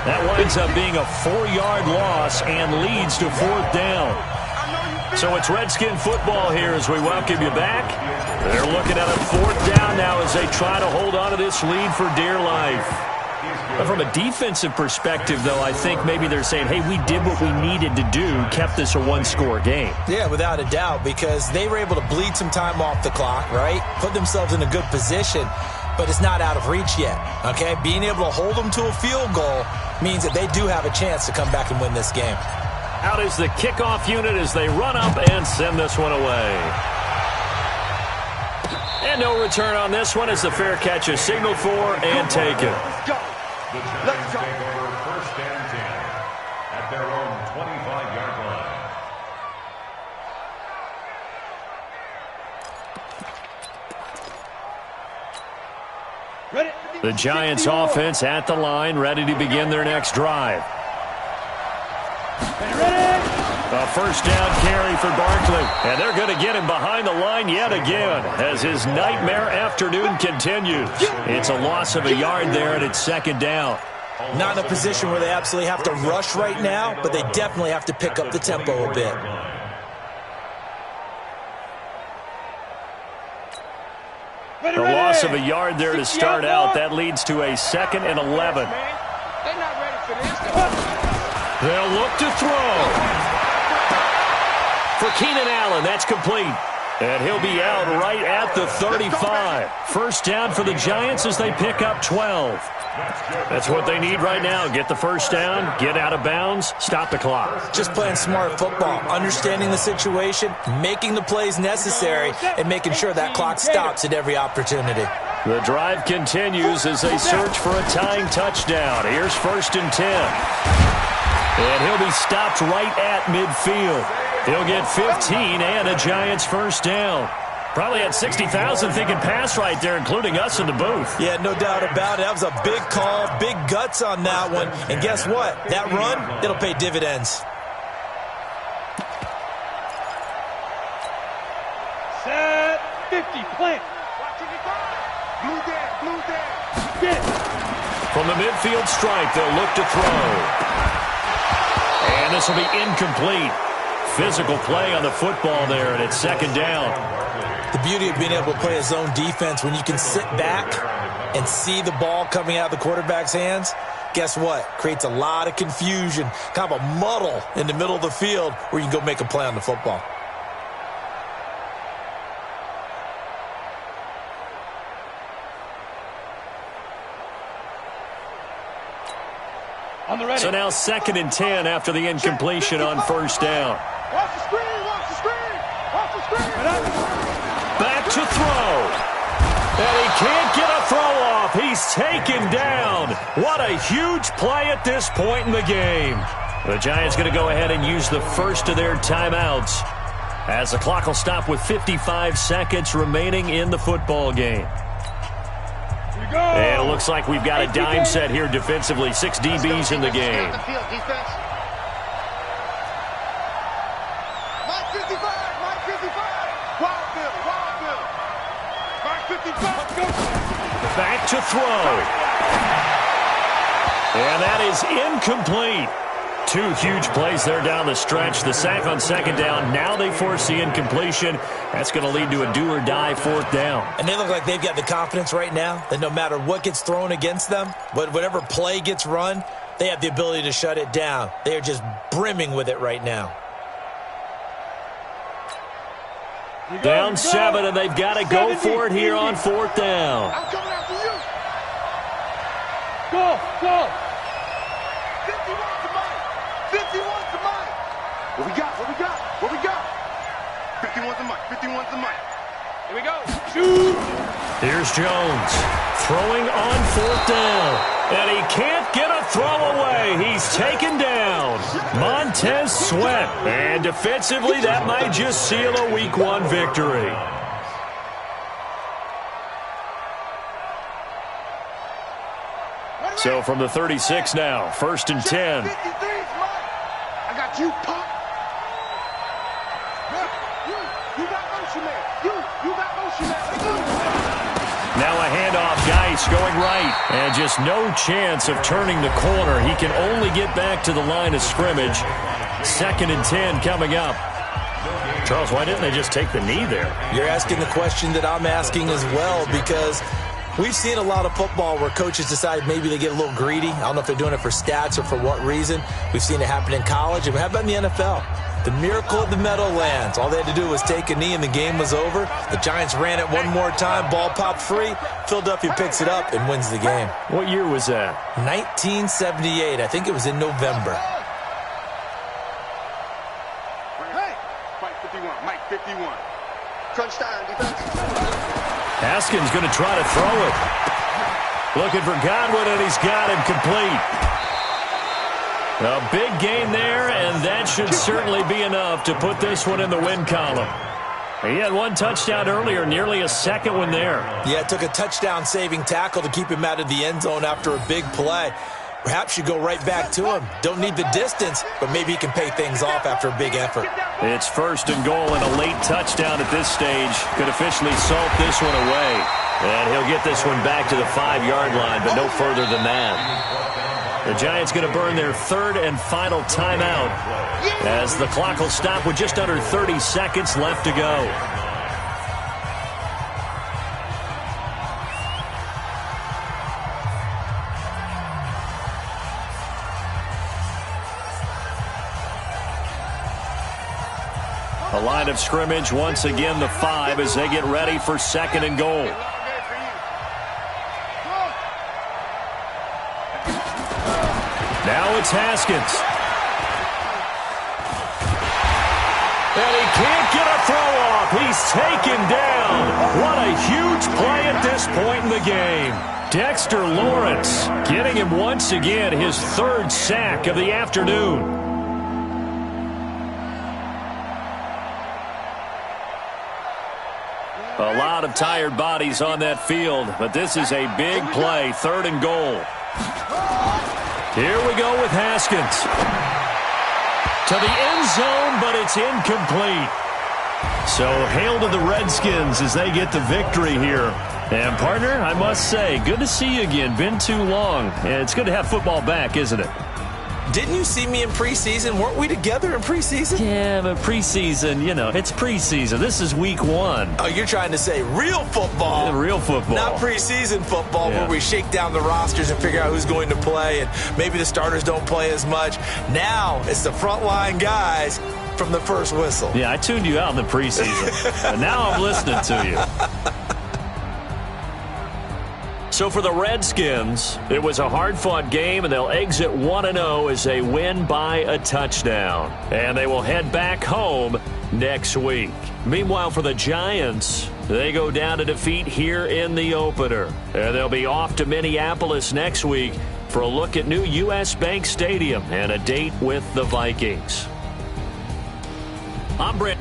That winds up being a 4-yard loss and leads to fourth down. So it's Redskin football here as we welcome you back. They're looking at a fourth down now as they try to hold on to this lead for dear life. But from a defensive perspective, though, I think maybe they're saying, hey, we did what we needed to do, kept this a one-score game. Yeah, without a doubt, because they were able to bleed some time off the clock, right? Put themselves in a good position, but it's not out of reach yet, okay? Being able to hold them to a field goal means that they do have a chance to come back and win this game. Out is the kickoff unit as they run up and send this one away. And no return on this one as the fair catch is signaled for and taken. The Giants take over first and 10 at their own 25-yard line. The Giants offense at the line, ready to begin their next drive. A first down carry for Barkley. And they're going to get him behind the line yet again as his nightmare afternoon continues. It's a loss of a yard there, and it's second down. Not in a position where they absolutely have to rush right now, but they definitely have to pick up the tempo a bit. A loss of a yard there to start out. That leads to a 2nd and 11. They'll look to throw. For Keenan Allen, that's complete. And he'll be out right at the 35. First down for the Giants as they pick up 12. That's what they need right now. Get the first down, get out of bounds, stop the clock. Just playing smart football, understanding the situation, making the plays necessary, and making sure that clock stops at every opportunity. The drive continues as they search for a tying touchdown. Here's first and 10. And he'll be stopped right at midfield. He'll get 15 and a Giants first down. Probably had 60,000 thinking pass right there, including us in the booth. Yeah, no doubt about it. That was a big call, big guts on that one. And guess what? That run, it'll pay dividends. Set 50, plant. Blue dead. Get. From the midfield stripe, they'll look to throw. And this will be incomplete. Physical play on the football there, and it's second down. The beauty of being able to play a zone defense when you can sit back and see the ball coming out of the quarterback's hands, guess what? Creates a lot of confusion, kind of a muddle in the middle of the field where you can go make a play on the football. So now 2nd and 10 after the incompletion on first down. Watch the screen, watch the screen, watch the screen. Back to throw. And he can't get a throw off. He's taken down. What a huge play at this point in the game. The Giants going to go ahead and use the first of their timeouts as the clock will stop with 55 seconds remaining in the football game. And it looks like we've got a dime set here defensively. 6 DBs in the game. Mike 55, Mike 55. Wild Bill. Mike 55. Back to throw. And that is incomplete. 2 huge plays there down the stretch. The sack on 2nd down. Now they force the incompletion. That's going to lead to a do-or-die 4th down. And they look like they've got the confidence right now that no matter what gets thrown against them, whatever play gets run, they have the ability to shut it down. They are just brimming with it right now. Down 7, and they've got to go for it here on 4th down. I'm coming after you. Go. 51 to Mike. 51 to Mike. What we got? 51 to Mike. Here we go. Shoot. Here's Jones throwing on 4th down. And he can't get a throw away. He's taken down. Montez Sweat. And defensively, that might just seal a Week 1 victory. So from the 36 now, 1st and 10. 53 is Mike. I got you, Pop. You got motion man. You got motion man. Now a handoff, Geis going right. And just no chance of turning the corner. He can only get back to the line of scrimmage. 2nd and 10 coming up. Charles, why didn't they just take the knee there? You're asking the question that I'm asking as well, because we've seen a lot of football where coaches decide maybe they get a little greedy. I don't know if they're doing it for stats or for what reason. We've seen it happen in college, and how about in the NFL? The miracle of the Meadowlands. All they had to do was take a knee and the game was over. The Giants ran it one more time. Ball popped free. Philadelphia picks it up and wins the game. What year was that? 1978. I think it was in November. Hey, Mike 51. Mike 51. Crunch time, defense. Haskins going to try to throw it. Looking for Godwin, and he's got him complete. A big gain there, and that should certainly be enough to put this one in the win column. He had 1 touchdown earlier, nearly a 2nd one there. Yeah, it took a touchdown-saving tackle to keep him out of the end zone after a big play. Perhaps you go right back to him. Don't need the distance, but maybe he can pay things off after a big effort. It's 1st and goal, and a late touchdown at this stage could officially salt this one away. And he'll get this one back to the 5-yard line, but no further than that. The Giants going to burn their 3rd and final timeout as the clock will stop with just under 30 seconds left to go. The line of scrimmage once again the 5 as they get ready for 2nd and goal. Now it's Haskins. And he can't get a throw off. He's taken down. What a huge play at this point in the game. Dexter Lawrence getting him once again his 3rd sack of the afternoon. A lot of tired bodies on that field, but this is a big play, 3rd and goal. Here we go with Haskins. To the end zone, but it's incomplete. So hail to the Redskins as they get the victory here. And partner, I must say, good to see you again. Been too long. It's good to have football back, isn't it? Didn't you see me in preseason? Weren't we together in preseason? Yeah, but preseason, you know, it's preseason. This is Week 1. Oh, you're trying to say real football. Yeah, real football. Not preseason football Yeah. where we shake down the rosters and figure out who's going to play, and maybe the starters don't play as much. Now it's the frontline guys from the first whistle. Yeah, I tuned you out in the preseason. And now I'm listening to you. So for the Redskins, it was a hard-fought game, and they'll exit 1-0 as they win by a touchdown. And they will head back home next week. Meanwhile, for the Giants, they go down to defeat here in the opener. And they'll be off to Minneapolis next week for a look at new U.S. Bank Stadium and a date with the Vikings. I'm Brent.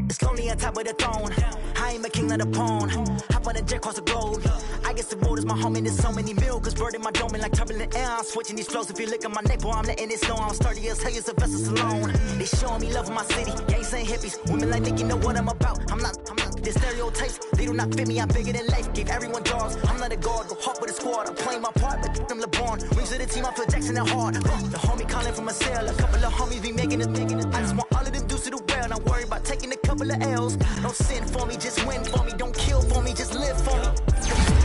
It's lonely on top of the throne. I ain't a king of the pawn. Hop on a jet across the globe. I guess the world is my home and there's so many milk. Cause bird in my dome and like turbulent air. I'm switching these flows. If you look at my neck, boy, I'm letting it slow. I'm sturdy as hell as Sylvester Stallone. They showing me love in my city. Gangs and hippies. Women like Nick, you know what I'm about. I'm not the stereotypes. They do not fit me. I'm bigger than life. Gave everyone dogs. I'm not a guard. Go hard with a squad. I'm playing my part, but I'm LeBron. Wings of the team, I feel Jackson and hard. The homie calling from a cell. A couple of homies be making it. I just want all of them dudes to do well. Not worry about taking a couple of L's. Don't sin for me, just win for me. Don't kill for me, just live for me.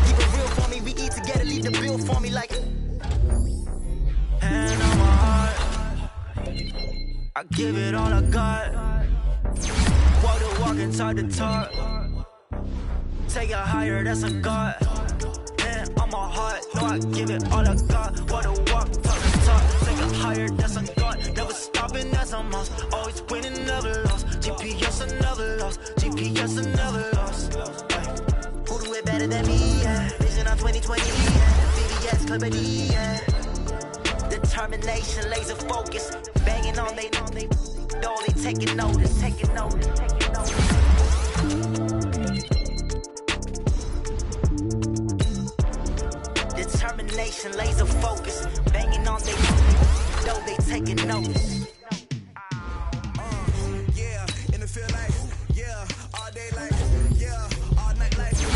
Keep it real for me. We eat together, leave the bill for me like. Hand on my heart, I give it all I got. Walk the walk and talk the talk. Take it higher, that's a God. Hand on my heart, no, I give it all I got. Walk the walk, talk the talk. Take it higher, that's a God. Never stopping, that's a must. Always winning, never lost. GPS, I never lost. GPS, I never lost. Who do it better than me? Yeah. Vision on 2020. Yeah. VVS, Clarity. Yeah. Determination, laser focus. Banging on they know they taking notice. Taking notice. Taking notice. Determination, laser focus. Banging on they know they taking notice. Feel like, yeah, all day like, yeah, all night like, yeah,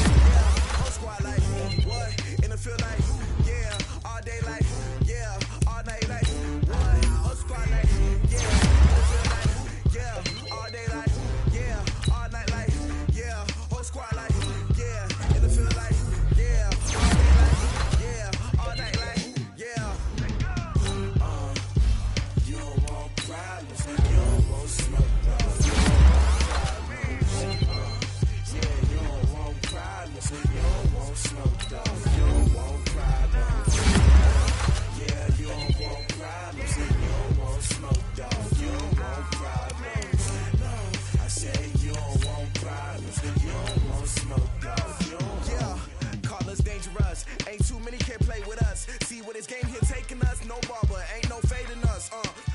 whole squad like, what? And it feel like, yeah, all day like, yeah, all night like, what? Whole squad like, yeah, and it feel like, yeah, all day like, yeah, all night like, yeah, whole squad like, yeah, and it feel like, yeah, all day like, yeah, all night like, yeah. You don't want problems, you don't want smoke. You don't want smoke, dog. You don't want problems. Yeah, you don't want problems. You don't want smoke, dog. You don't want problems. No, I say you don't want problems. You don't want smoke, dog. You don't yeah, call us dangerous. Ain't too many can play with us. See what this game here taking us. No barber, ain't no fading us.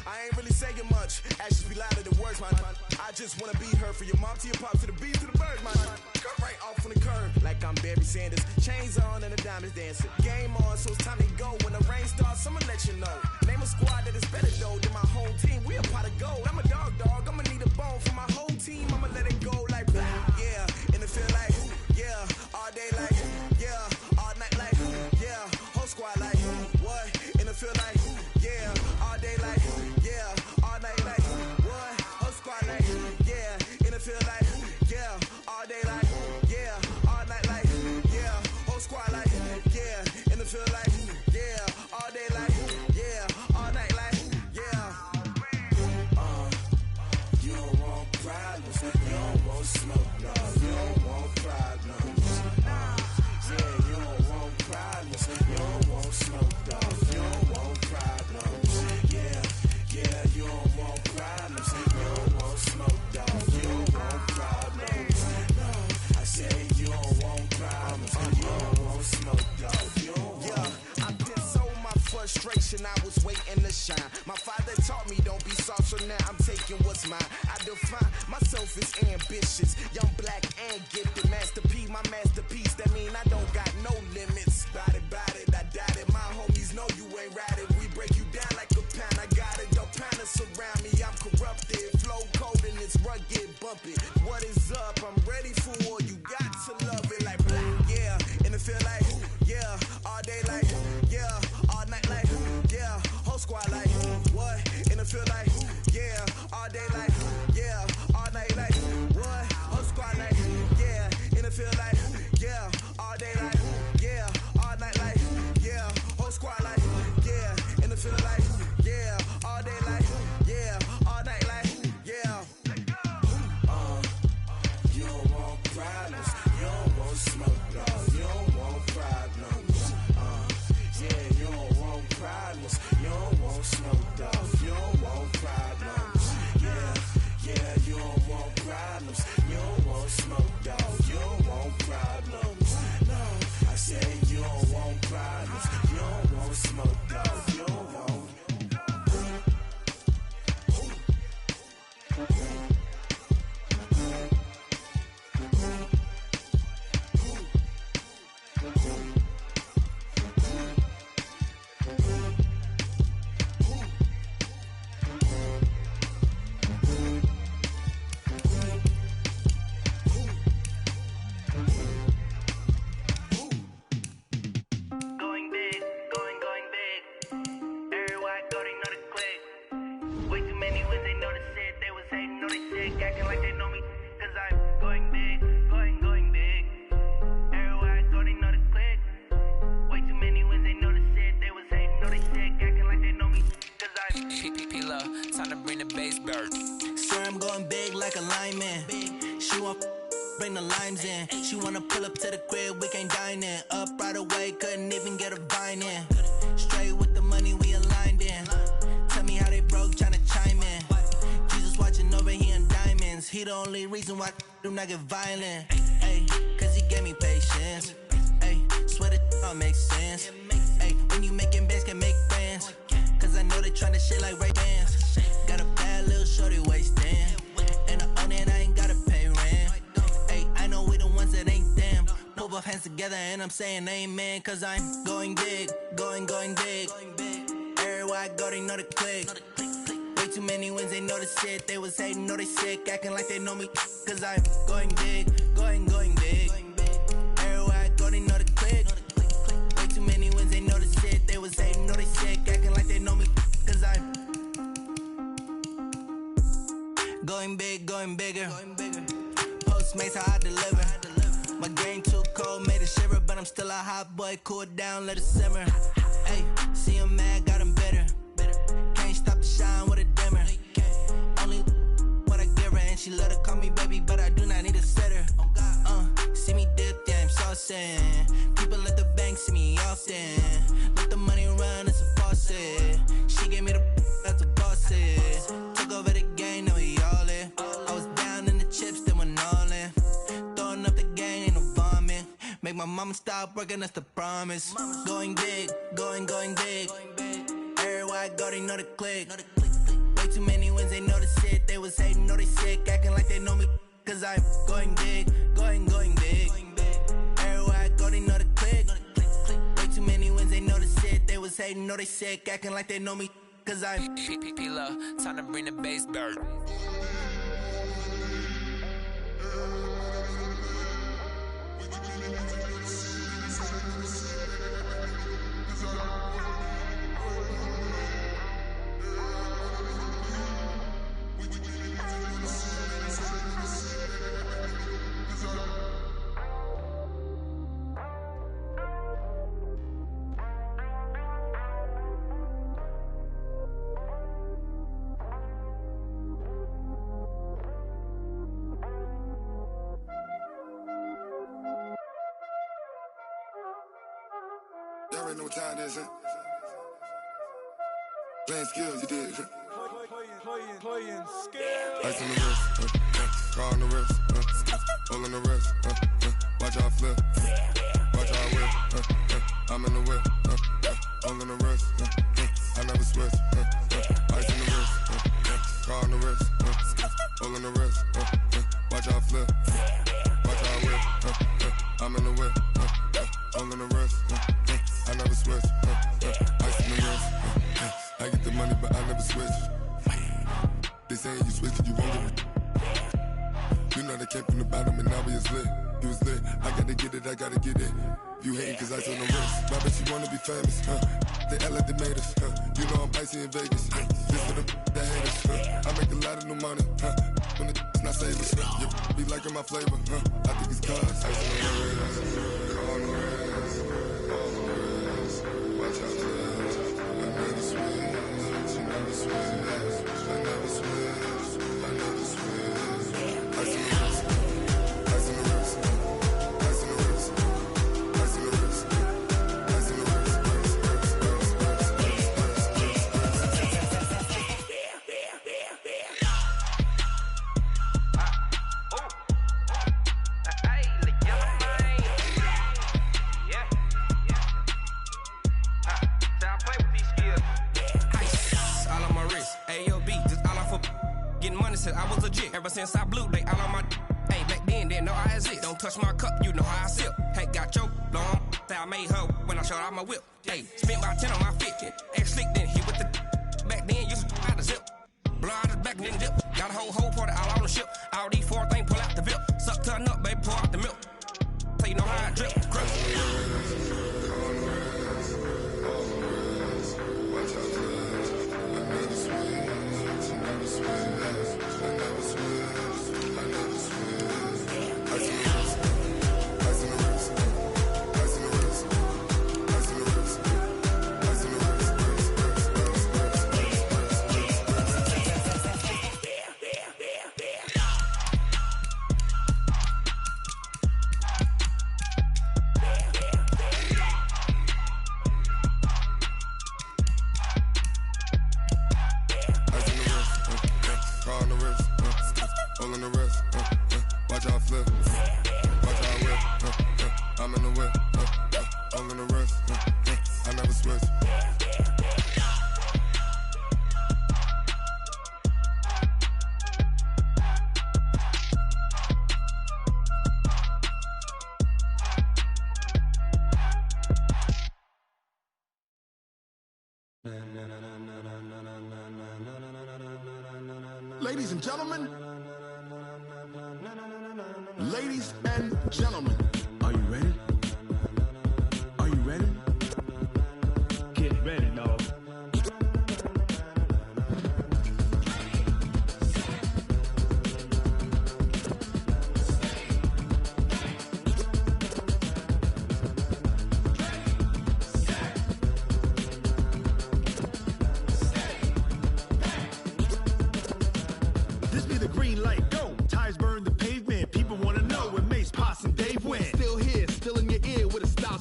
I ain't really saying much. Actions be louder than words, man. I just wanna be heard for your mom to your pop to the beat to the bird, man. Cut right off on the curb like I'm Barry Sanders. Chains on and the diamonds dancing. Game on, so it's time to go. When the rain starts, I'ma let you know. Name a squad that is better though than my whole team. We a pot of gold. I'm a dog. I'ma need a bone for my whole team. I'ma let it go like yeah, and it feel like yeah, all day like yeah, all night like yeah, whole squad like what? And it feel like yeah, all day like yeah, all night like what? Whole squad like yeah, and it feel like yeah, all day like yeah, all night like yeah, whole squad like yeah, and it feel like yeah, all day like yeah, all night like yeah. You don't want problems, you don't want smoke, no, you don't want problems. Yeah, you don't want problems, you don't want smoke, dog. You don't want problems. Yeah, yeah, you don't want problems, you don't want smoke, dog. You don't want problems. No, I say you don't want problems, you don't want smoke, dog. You don't yeah, I've been so my frustration, I was waiting to shine. My father taught me don't be soft, so now I'm taking what's mine. I define myself as ambitious, young, black, and gifted. Master P, my masterpiece. That mean I don't got no limits. Bout it, I doubt it. My homies know you ain't ratted. We break you down like a pound. I got it, don't pound us around me. I'm corrupted, flow cold and it's rugged, bumpy. What is up? I'm ready for war. You got to love it like yeah, and it feel like yeah, all day like yeah, all night like yeah, whole squad like what? And it feel like yeah, all day like yeah, all night like what? Whole squad like yeah, and it feel like yeah, all day like yeah, all night like dog. You don't want problems. No, I said you don't want problems. You don't want smoke, dog. You don't want. Bring the limes in. She wanna pull up to the crib, we can't dine in. Up right away, couldn't even get a vine in. Straight with the money, we aligned in. Tell me how they broke, tryna chime in. Jesus watching over here in diamonds. He the only reason why do not get violent. Ay, cause he gave me patience. Ay, swear that all makes sense. Ay, when you making bands, can make friends. Cause I know they tryna shit like Ray Bans. Got a bad little shorty wasting. And I own it, I ain't gotta pay rent. I know we the ones that ain't them. Pull both hands together and I'm saying amen. Cause I'm going big, going big. Everywhere I go, they know the click. Way too many wins, they know the shit. They was hating, know they sick, acting like they know me. Cause I'm going big, going big. Everywhere I go, they know the click. Way too many wins, they know the shit. They was hating, know they sick, acting like they know me. Cause I'm going big, going bigger. Postmates how I deliver. My game too cold, made it shiver, but I'm still a hot boy. Cool it down, let it simmer. Hey, see him mad, got him bitter. Can't stop the shine with a dimmer. Only what I give her, and she love to call me baby, but I do not need a sitter. See me dip, yeah, I'm saucing. People at the bank see me often. Let the money run, it's a faucet. She gave me the that's a boss it. Took over the game, now we all in. I was down in the chips, then went all in. Throwing up the gang, ain't no vomit. Make my mama stop working, that's the promise. Going big, going big. Everywhere I go, they know the click. Way too many wins, they know the shit. They was hating, know they sick, acting like they know me. Cause I'm going big, going big. Everywhere I go, they know the click. Way too many wins, they know the shit. They was hating, know they sick, acting like they know me. Cause I'm P-P-P-Love, time to bring the bass bird. Y'all already know what time it is, huh? Playing skills, you did, huh? Playing skills. Ice on the wrist, car on the wrist, hole in the wrist, watch how I flip, watch how I whip, I'm in the whip, hole in the wrist, I never switch, ice on the wrist, car on the wrist, hole in the wrist, watch how I flip, watch how I whip, I'm in the whip, hole in the wrist, I never switch, ice in the wrist, I get the money but I never switch. They saying you switch it, you won't get it. You know they came from the bottom and now we is lit. You was lit, I gotta get it, I gotta get it. You hating cause ice on the wrist. My bitch, you wanna be famous, They Ella they made us, You know I'm icy in Vegas, This for the that haters, I make a lot of new money, When the not savers, You be liking my flavor, I think it's cause ice on the wrist, on the wrist, on the wrist. Watch out, I never switch, you never switch. I never switch, I never switch. Ice in the wrist, ice in the wrist, ice in the wrist, ice in the wrist, ice in the wrist, since I was a jit. Ever since I blew, they all on my hey, back then, didn't know I exist. Don't touch my cup, you know how I sip. Hey, got your long, that I made her when I showed out my whip. Hey, spent about 10 on my fit. Ex-slick, then hit with the back then, used to out the zip. Blow out his back, then dip. Got a whole party all on the ship. All these four things, pull out the VIP. Suck to a nut, baby, pour out the milk. So you know how I drip. Ladies and gentlemen, ladies and gentlemen, are you ready? Are you ready? Get ready, dog.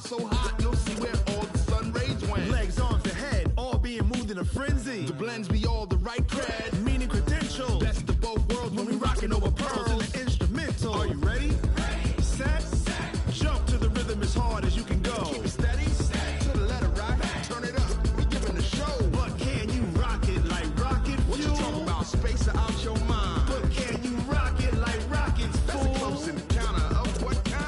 So hot, you'll see where all the sun rays went. Legs, arms, the head, all being moved in a frenzy. The blends be all the right cred, meaning credentials. Best of both worlds when we rockin' over pearls in the instrumental. Are you ready? Ready. Set. Jump to the rhythm as hard as you can go. Keep it steady. To the letter right. Turn it up. We giving the show. But can you rock it like rocket fuel? What you talking about? Space or out your mind. But can you rock it like rockets, fool? That's a close encounter of what kind?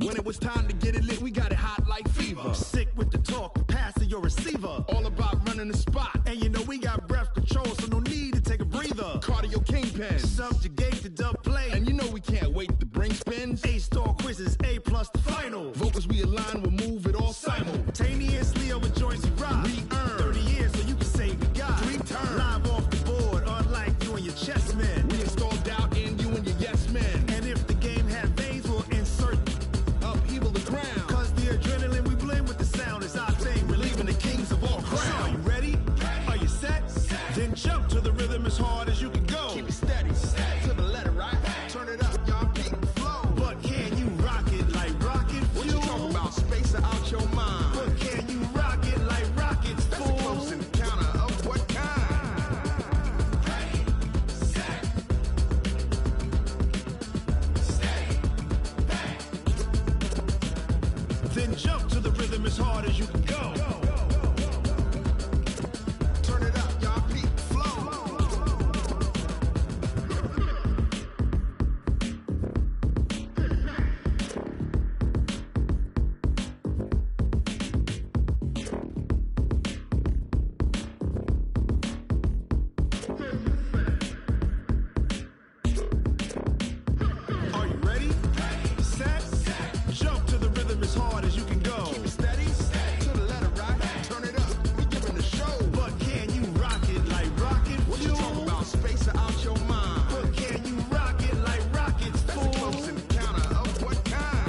When it was time to get it lit, we got it hot like fever. Sick with the talk, pass to your receiver. All about running the spot. And you know we got breath control, so no need to take a breather. Cardio kingpin, subjugate the dub play. And you know we can't wait to bring spins. A-star quizzes, A+ the final. Vocals we align, we'll move it all simultaneously over joints we rock. We earn 30 years so you can say we got 3 turns. Live off the board, unlike you and your chess men. We install doubt in you and your yes men. And if the game had veins, we'll insert upheaval the ground. Cause the adrenaline we blend with the sound is our thing. Relieving the kings of all crowns. So are you ready? Are you set? Then jump to the rhythm as hard as you can go. Keep it steady. To the letter right. Turn it up, y'all. Keep the flow. But can you rock it like rocket fuel? What you talking about? Space or out your mind? But can you rock it like rockets, fool? That's a close encounter of what kind? Ready, set, steady, back. Then jump to the rhythm as hard as you can go. Turn it up, y'all. Keep the flow. Are you ready? Set. Jump to the rhythm as hard as you can go. Keep it steady. To the letter right. Turn it up. We giving the show. But can you rock it like rocket fuel? What you talking about? Space or out your mind? But can you rock it like rockets, fool? That's a close encounter of what kind?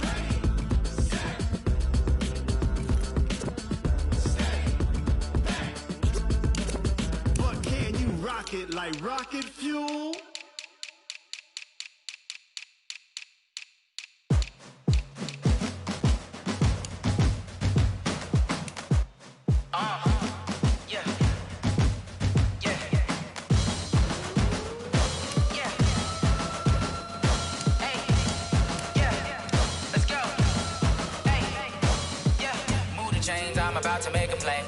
Ready, set, steady, back. But can you rock it like rocket fuel? Yeah. Yeah. Yeah. Hey. Yeah. Let's go. Hey. Yeah. Move the chains, I'm about to make a play.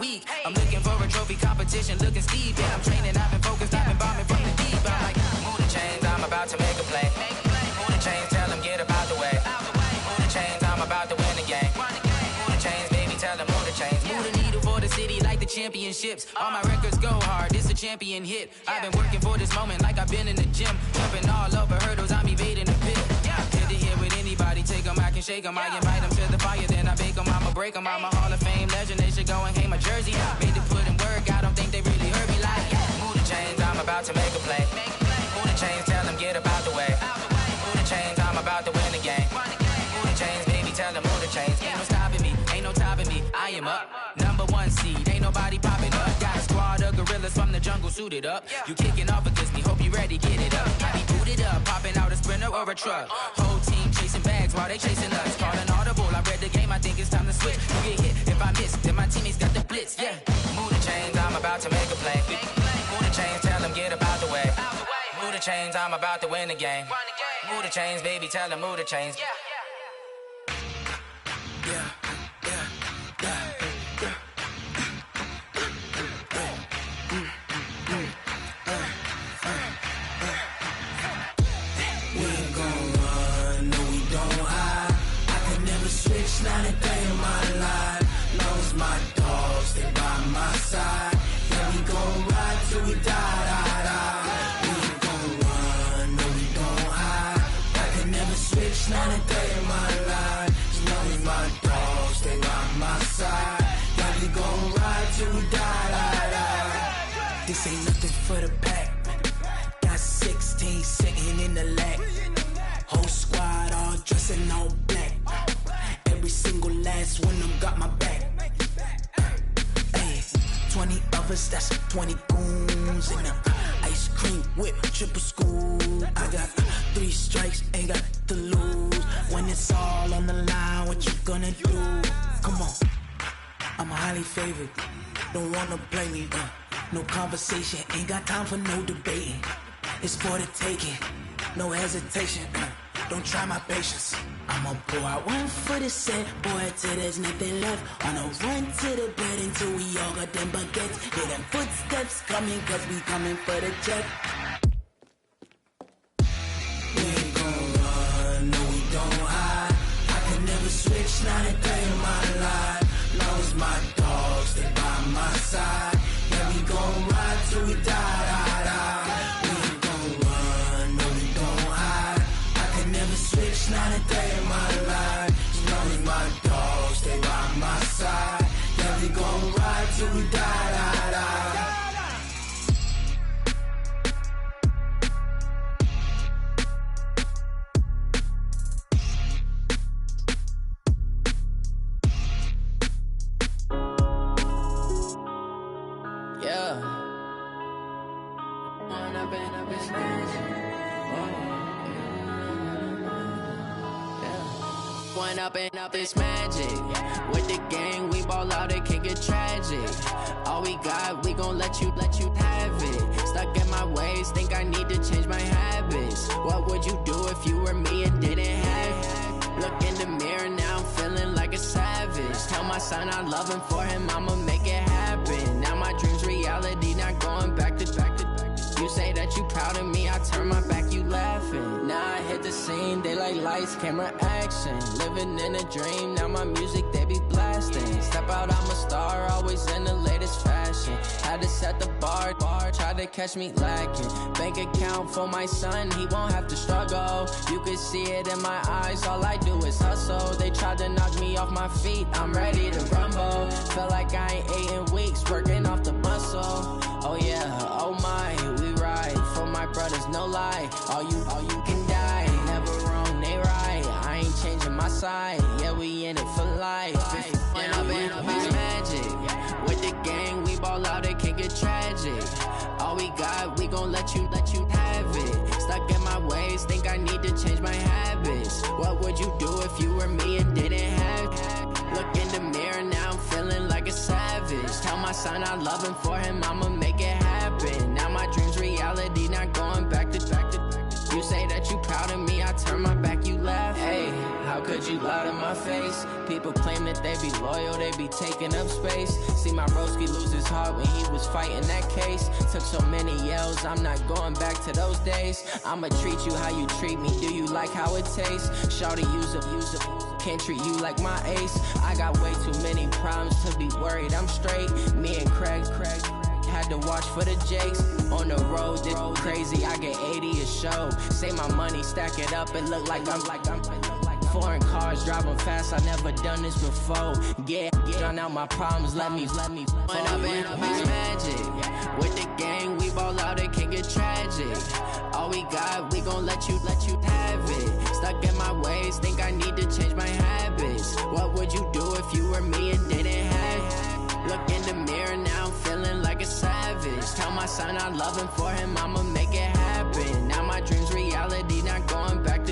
week. I'm looking for a trophy competition, looking steep. Yeah, I'm training, I've been focused, I've been bombing from the deep. I'm like, move the chains, I'm about to make a play. Move the chains, tell them get about the way. Move the chains, I'm about to win the game. Move the chains, baby, tell them move the chains. Move the needle for the city like the championships. All my records go hard, this a champion hit. I've been working for this moment like I've been in the gym. Jumping all over hurdles, I'm evading the pit. Hit to hit with anybody, take them, I can shake them. I invite them to the fire, then I bake them, I'ma break them. I'm a Hall of Fame legend, they should go and hang my jersey. Made to put in work, I don't think they really heard me like, move the chains, I'm about to make a play. Move the chains, tell them get about the way. Move the chains, I'm about to win the game. Move the chains, baby, tell them move the chains. Ain't no stopping me, ain't no topping me, I am up. Number one seed, ain't nobody popping up. Got a squad of gorillas from the jungle suited up. You kicking off against me, hope you ready, get it up. I be booted up, popping out a sprinter or a truck. Whole team chasing bags while they chasing us. Calling audible, I read the game, I think it's time to switch. You get hit, if I miss, then my teammates got the blitz, yeah. Move the chains, I'm about to make a play. Move the chains, tell them get about the way. Move the chains, I'm about to win the game. Move the chains, baby, tell them move the chains. Not a day in my life, long as my dogs stay by my side. Yeah, we gon' ride till we die, die, die. We ain't gon' run, no we don't hide. I can never switch, not a day in my life, as long as my dogs stay by my side. Yeah, we gon' ride till we die, die, die. This ain't nothing for the pack. Got 16 sitting in the lap. Whole squad all dressed in all black. Every single last one of them got my back. Hey, 20 of us, that's 20 goons. And ice cream whip, triple scoop. I got 3 strikes, ain't got to lose. When it's all on the line, what you gonna do? Come on, I'm highly favored. Don't wanna play me, no conversation. Ain't got time for no debating. It's for the taking, no hesitation. Don't try my patience. I'ma pour out one for the set, boy, till there's nothing left. On a run to the bed until we all got them baguettes. Hear them footsteps coming, cause we coming for the jet. We ain't gon' run, no we don't hide. I can never switch, not a day in my life. Long as my dogs stay by my side. Yeah, we gon' ride till we die, die, die. We ain't gon' run, no we don't hide. I can never switch, not a day in my life. As long as my dogs stay by my side. Yeah, we gon' ride till we die, die, die. Up this magic. With the gang, we ball out, it can get tragic. All we got, we gon' let you have it. Stuck in my ways, think I need to change my habits. What would you do if you were me and didn't have it? Look in the mirror, now I'm feeling like a savage. Tell my son I love him, for him I'ma make it happen. Now my dream's reality, not going back to. You say that you proud of me, I turn my back, you laughing. Now I hit the scene, they like lights, camera, action. Living in a dream, now my music, they be blasting. Step out, I'm a star, always in the latest fashion. Had to set the bar, try to catch me lacking. Bank account for my son, he won't have to struggle. You can see it in my eyes, all I do is hustle. They tried to knock me off my feet, I'm ready to rumble. Feel like I ain't ate in weeks, working off the muscle. Oh yeah, oh my, we ride for my brothers, no lie. All you can die, never wrong, they right. I ain't changing my side, yeah, we in it for life. When up is magic. With the gang, we ball out, it can get tragic. All we got, we gon' let you have it. Stuck in my ways, think I need to change my habits. What would you do if you were me and didn't have it? Look in the mirror, now I'm feeling like a savage. Tell my son I love him, for him I'ma make it happen. Now my dream's reality, not going back to. You say that you proud of me, I turn my back, you laugh. Hey, how could you loud in my face. People claim that they be loyal, they be taking up space. See my broski lose his heart when he was fighting that case. Took so many yells, I'm not going back to those days. I'ma treat you how you treat me, do you like how it tastes? Shawty, use up, can't treat you like my ace. I got way too many problems to be worried, I'm straight. Me and Craig had to watch for the Jakes. On the road, this crazy, I get 80 a show. Say my money, stack it up, it look like I'm foreign cars, driving fast, I never done this before. Get drown out my problems, let me When I've been magic, with the gang, we ball out, it can get tragic. All we got, we gon' let you have it. Stuck in my ways, think I need to change my habits. What would you do if you were me and didn't have it? Look in the mirror now, I'm feeling like a savage. Tell my son I love him, for him I'ma make it happen. Now my dream's reality, not going back to.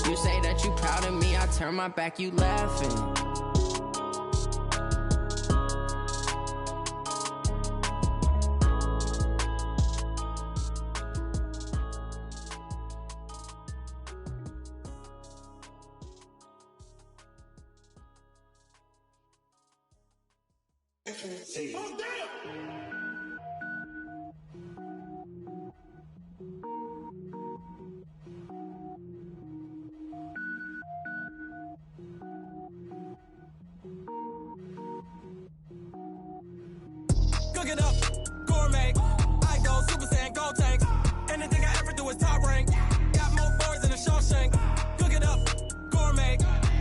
You say that you proud of me, I turn my back, you laughing. Oh, damn! Cook it up, gourmet. I go Super Saiyan, gold tank. Anything I ever do is top rank. Got more boys than a Shawshank. Cook it up, gourmet.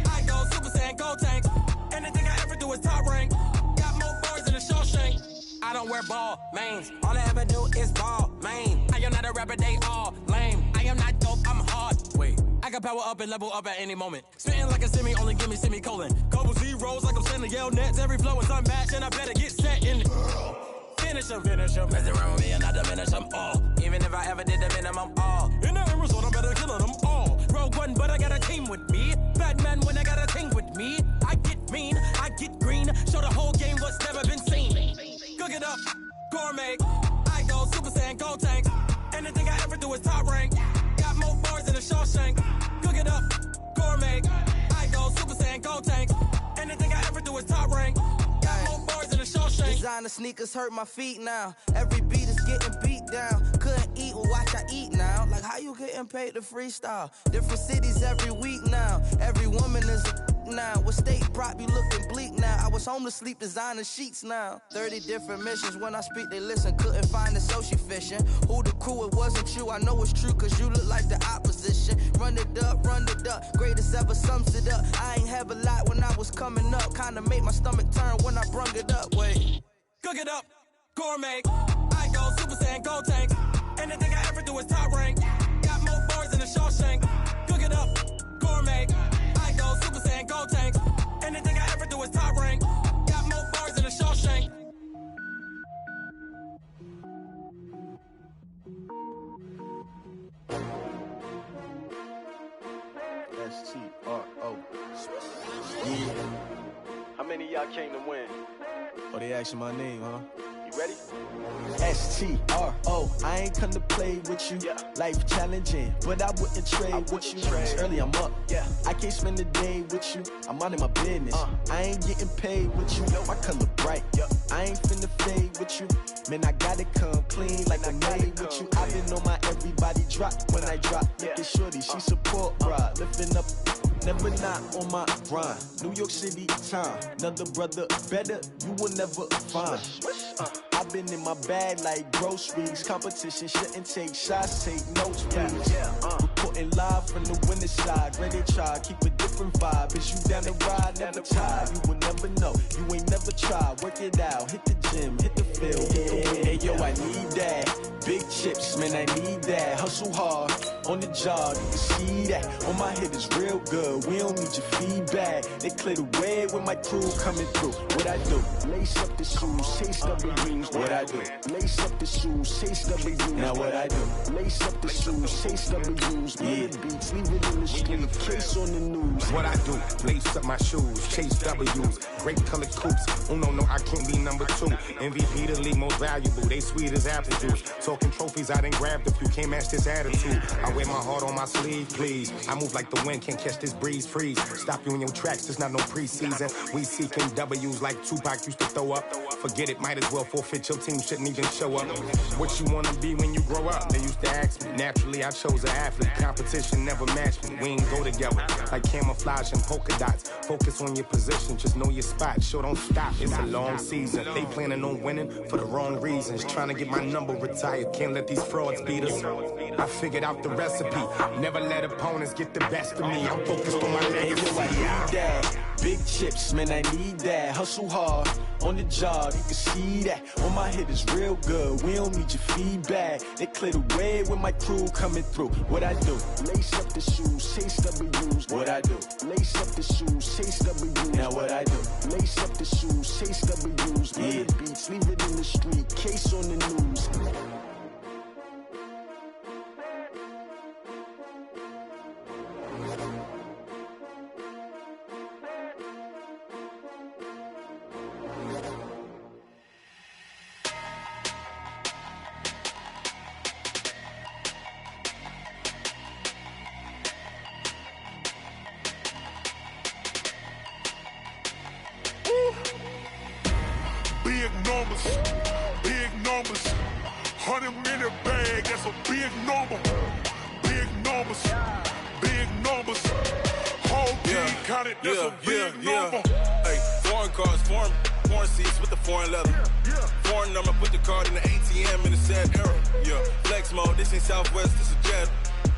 I go Super Saiyan, gold tank. Anything I ever do is top rank. Got more boys than a Shawshank. I don't wear ball mains. All I ever do is ball main. I am not a rapper, they all lame. I am not dope, I'm hard. Wait, I can power up and level up at any moment. Spitting like a semi, only give me semicolon. Couple zeros like I'm sending yell nets. Every flow is unmatched and I better get set in. Finish em. Mess around with me and I diminish them all. Even if I ever did the minimum, all. In the end result, I better kill them all. Rogue One, but I got a team with me. Batman when I got a team with me. I get mean, I get green. Show the whole game what's never been seen. Cook it up, gourmet. I go Super Saiyan, gold tank. Anything I ever do is top rank. Got more bars than a Shawshank. Cook it up, gourmet. I go Super Saiyan, gold tank. Anything I ever do is top rank. Got more bars than a Shawshank. Designer sneakers hurt my feet now. Every beat is getting beat down. Couldn't eat, well watch I eat now. Like how you getting paid to freestyle? Different cities every week now. Every woman is a now. With state prop, you looking bleak now. I was home to sleep, designer sheets now. 30 different missions. When I speak, they listen. Couldn't find the social fishing. Who the crew, it wasn't you. I know it's true, cause you look like the opposition. Run it up. Greatest ever sums it up. I ain't have a lot when I was coming up. Kinda made my stomach turn when I brung it up. Wait. Cook it up, gourmet. I go Super Saiyan, gold tank. Anything I ever do is top rank. Got more bars than a Shawshank. Cook it up, gourmet. I go Super Saiyan, gold tank. Anything I ever do is top rank. Got more bars than a Shawshank. S-T-R-O. Yeah. How many of y'all came to win? Oh, they asking my name, huh? You ready? S-T-R-O. I ain't come to play with you. Life challenging, but I wouldn't trade with you. Early I'm up. I can't spend the day with you. I'm out in my business. I ain't getting paid with you. My color bright. I ain't finna fade with you. Man, I gotta come clean like I made with you. I've been on my everybody drop when I drop. Look at shorty, she support ride. Lifting up, never not on my grind. New York City time. Another brother better, you will never find. I've been in my bag like groceries. Competition shouldn't take shots, take notes, please. Reporting live from the winning side. Ready to try, keep a different vibe. Is you down the ride, never tired. You will never know, you ain't never tried. Work it out, hit the gym, hit the field. Hey yo, I need that. Big chips, man, I need that. Hustle hard, on the job, you can see that. On my head is real good, we don't need your feedback. They clear the way with my crew coming through. What I do? Lace up the shoes, chase the rings. What I do? Lace up the shoes, chase the rings. Now what I do? Lace up the shoes, chase W's, beats, leave it in the street, case on the news. What I do, lace up my shoes, chase W's, great colored coops. No, I can't be number 2. MVP the league most valuable, they sweet as apple juice. Talking trophies, I done grabbed a few, can't match this attitude. I wear my heart on my sleeve, please. I move like the wind, can't catch this breeze, freeze. Stop you in your tracks, there's not no preseason. We seeking W's like Tupac used to throw up. Forget it, might as well forfeit, your team shouldn't even show up. What you wanna be when you grow up? They used to ask me. Naturally, I chose an athlete. Competition never matched me. We ain't go together like camouflage and polka dots. Focus on your position, just know your spot. Sure, don't stop, it's a long season. They planning on winning for the wrong reasons. Trying to get my number retired, can't let these frauds beat us. I figured out the recipe. Never let opponents get the best of me. I'm focused on my legacy. Big chips, man, I need that. Hustle hard on the job, you can see that. On my head is real good, we don't need your feedback. They clear the way with my crew coming through. What I do? Lace up the shoes, chase W's. What I do? Lace up the shoes, chase W's. Now what I do? Lace up the shoes, chase W's. Beats, leave it in the street, case on the news. Big numbers, 100-minute bag, that's a big number. Big numbers, whole team counted, that's a big number. Hey, foreign cars, foreign seats with the foreign leather. Foreign number, put the card in the ATM in the sad era. Yeah, flex mode, this ain't Southwest, this is Jet.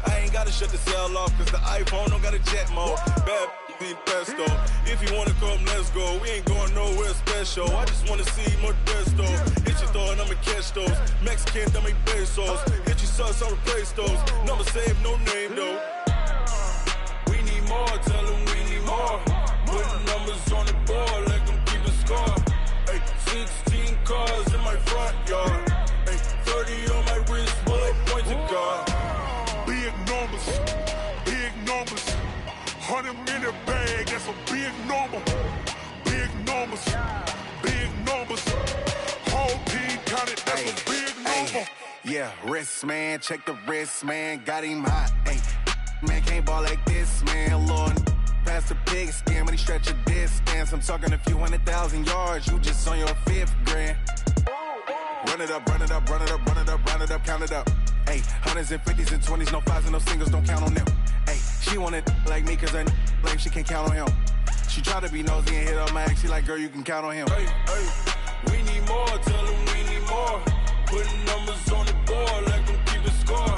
I ain't gotta shut the cell off, cause the iPhone don't got a jet mode. Bad be pesto. If you wanna come, let's go. We ain't going nowhere special. I just wanna see more Modesto. Hit your thought, I'ma catch those. Mexican, dummy pesos. Hit your sauce, I'll replace those. Number save, no name though. We need more, tell them we need more. Putting numbers on the board, let them keep a score. Hey, 16 cars in my front yard. Hey, 30 on my wrist, bullet point to God. Big numbers, 100-minute bag, that's a big number. Big numbers, whole team counted, that's a big number. Yeah, wrist man, check the wrist man, got him hot. Hey, man can't ball like this, man. Lord, past the pig skin, but he stretch a distance. I'm talking a few 100,000 yards, you just on your 5th grand. Run it up, count it up. Hey, 100s and 50s and 20s, no 5s and no singles, don't count on them. Hey, she want it like me, cause her like she can't count on him. She try to be nosy and hit up my ex, she like, girl, you can count on him. Hey, we need more, tell them we need more. Putting numbers on the board, let them keep a score.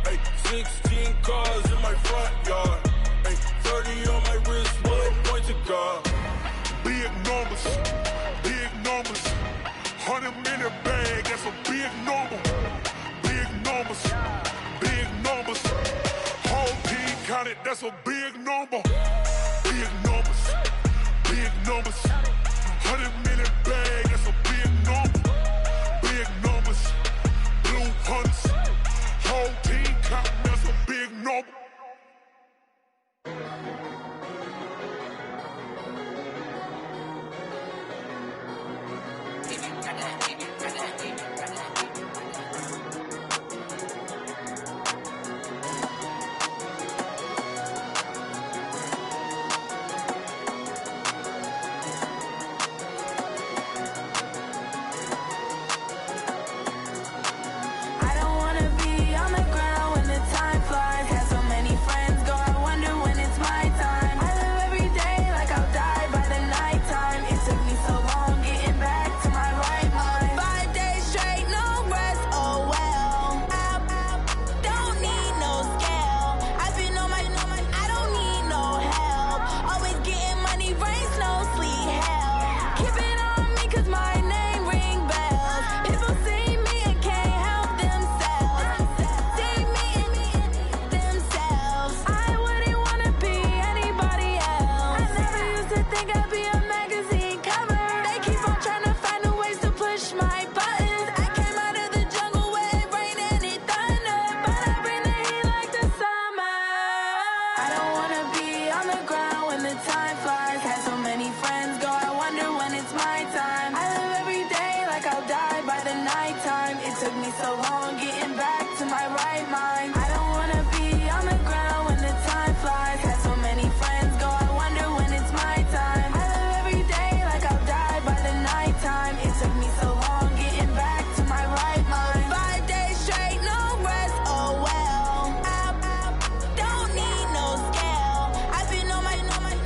Hey, 16 cars in my front yard. Hey, 30 on my wrist, bullet point to God. Big numbers, 100-minute bag, that's a big number. Big numbers, whole team counted, that's a big number. Big numbers, 100-minute bag, that's a big number. Big numbers, blue hunts, whole team counting, that's a big number. mind. I don't wanna be on the ground when the time flies. Had so many friends go, I wonder when it's my time. I live every day like I'll die by the nighttime. It took me so long getting back to my right mind. 5 days straight, no rest, oh well. I don't need no scale. I've been on my,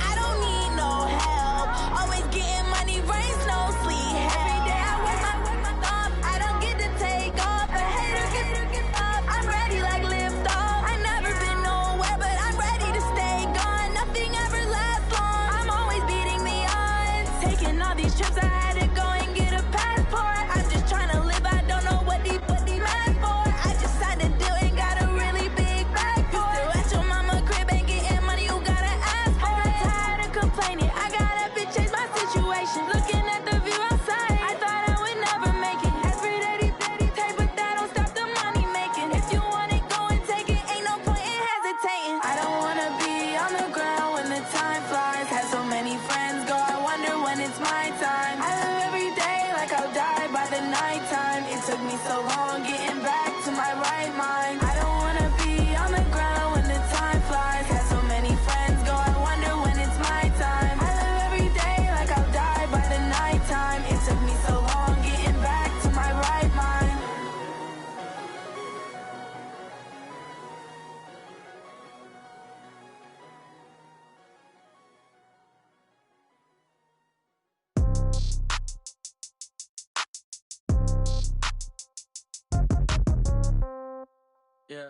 I don't need no help. Always getting money, rain, snow, sleet, every day I work my thumb. I don't get to take off, a hater get up. I'm ready like lift off. I never been nowhere, but I'm ready to stay gone. Nothing ever lasts long. I'm always beating the odds. Taking all these trips, I had to go and get a passport. I'm just trying to live, I don't know what these mad for. I just had to do it, got a really big bag for it. Still at your mama crib, ain't getting money, you gotta ask for it. I'm tired of complaining, I gotta change my situation. Looking at the view outside, I thought I would never make it. Every day they take, but that don't stop the money making. If you want it, go and take it, ain't no point in hesitating. I don't wanna be on the ground when the time flies. Had so many friends go, I wonder when it's my time. I live every day like I'll die by the nighttime. It took me so long getting back to my right mind. I don't wanna be on the ground when the time flies. Had so many friends go, I wonder when it's my time. I live every day like I'll die by the nighttime. It took me so long getting back to my right mind. Yeah.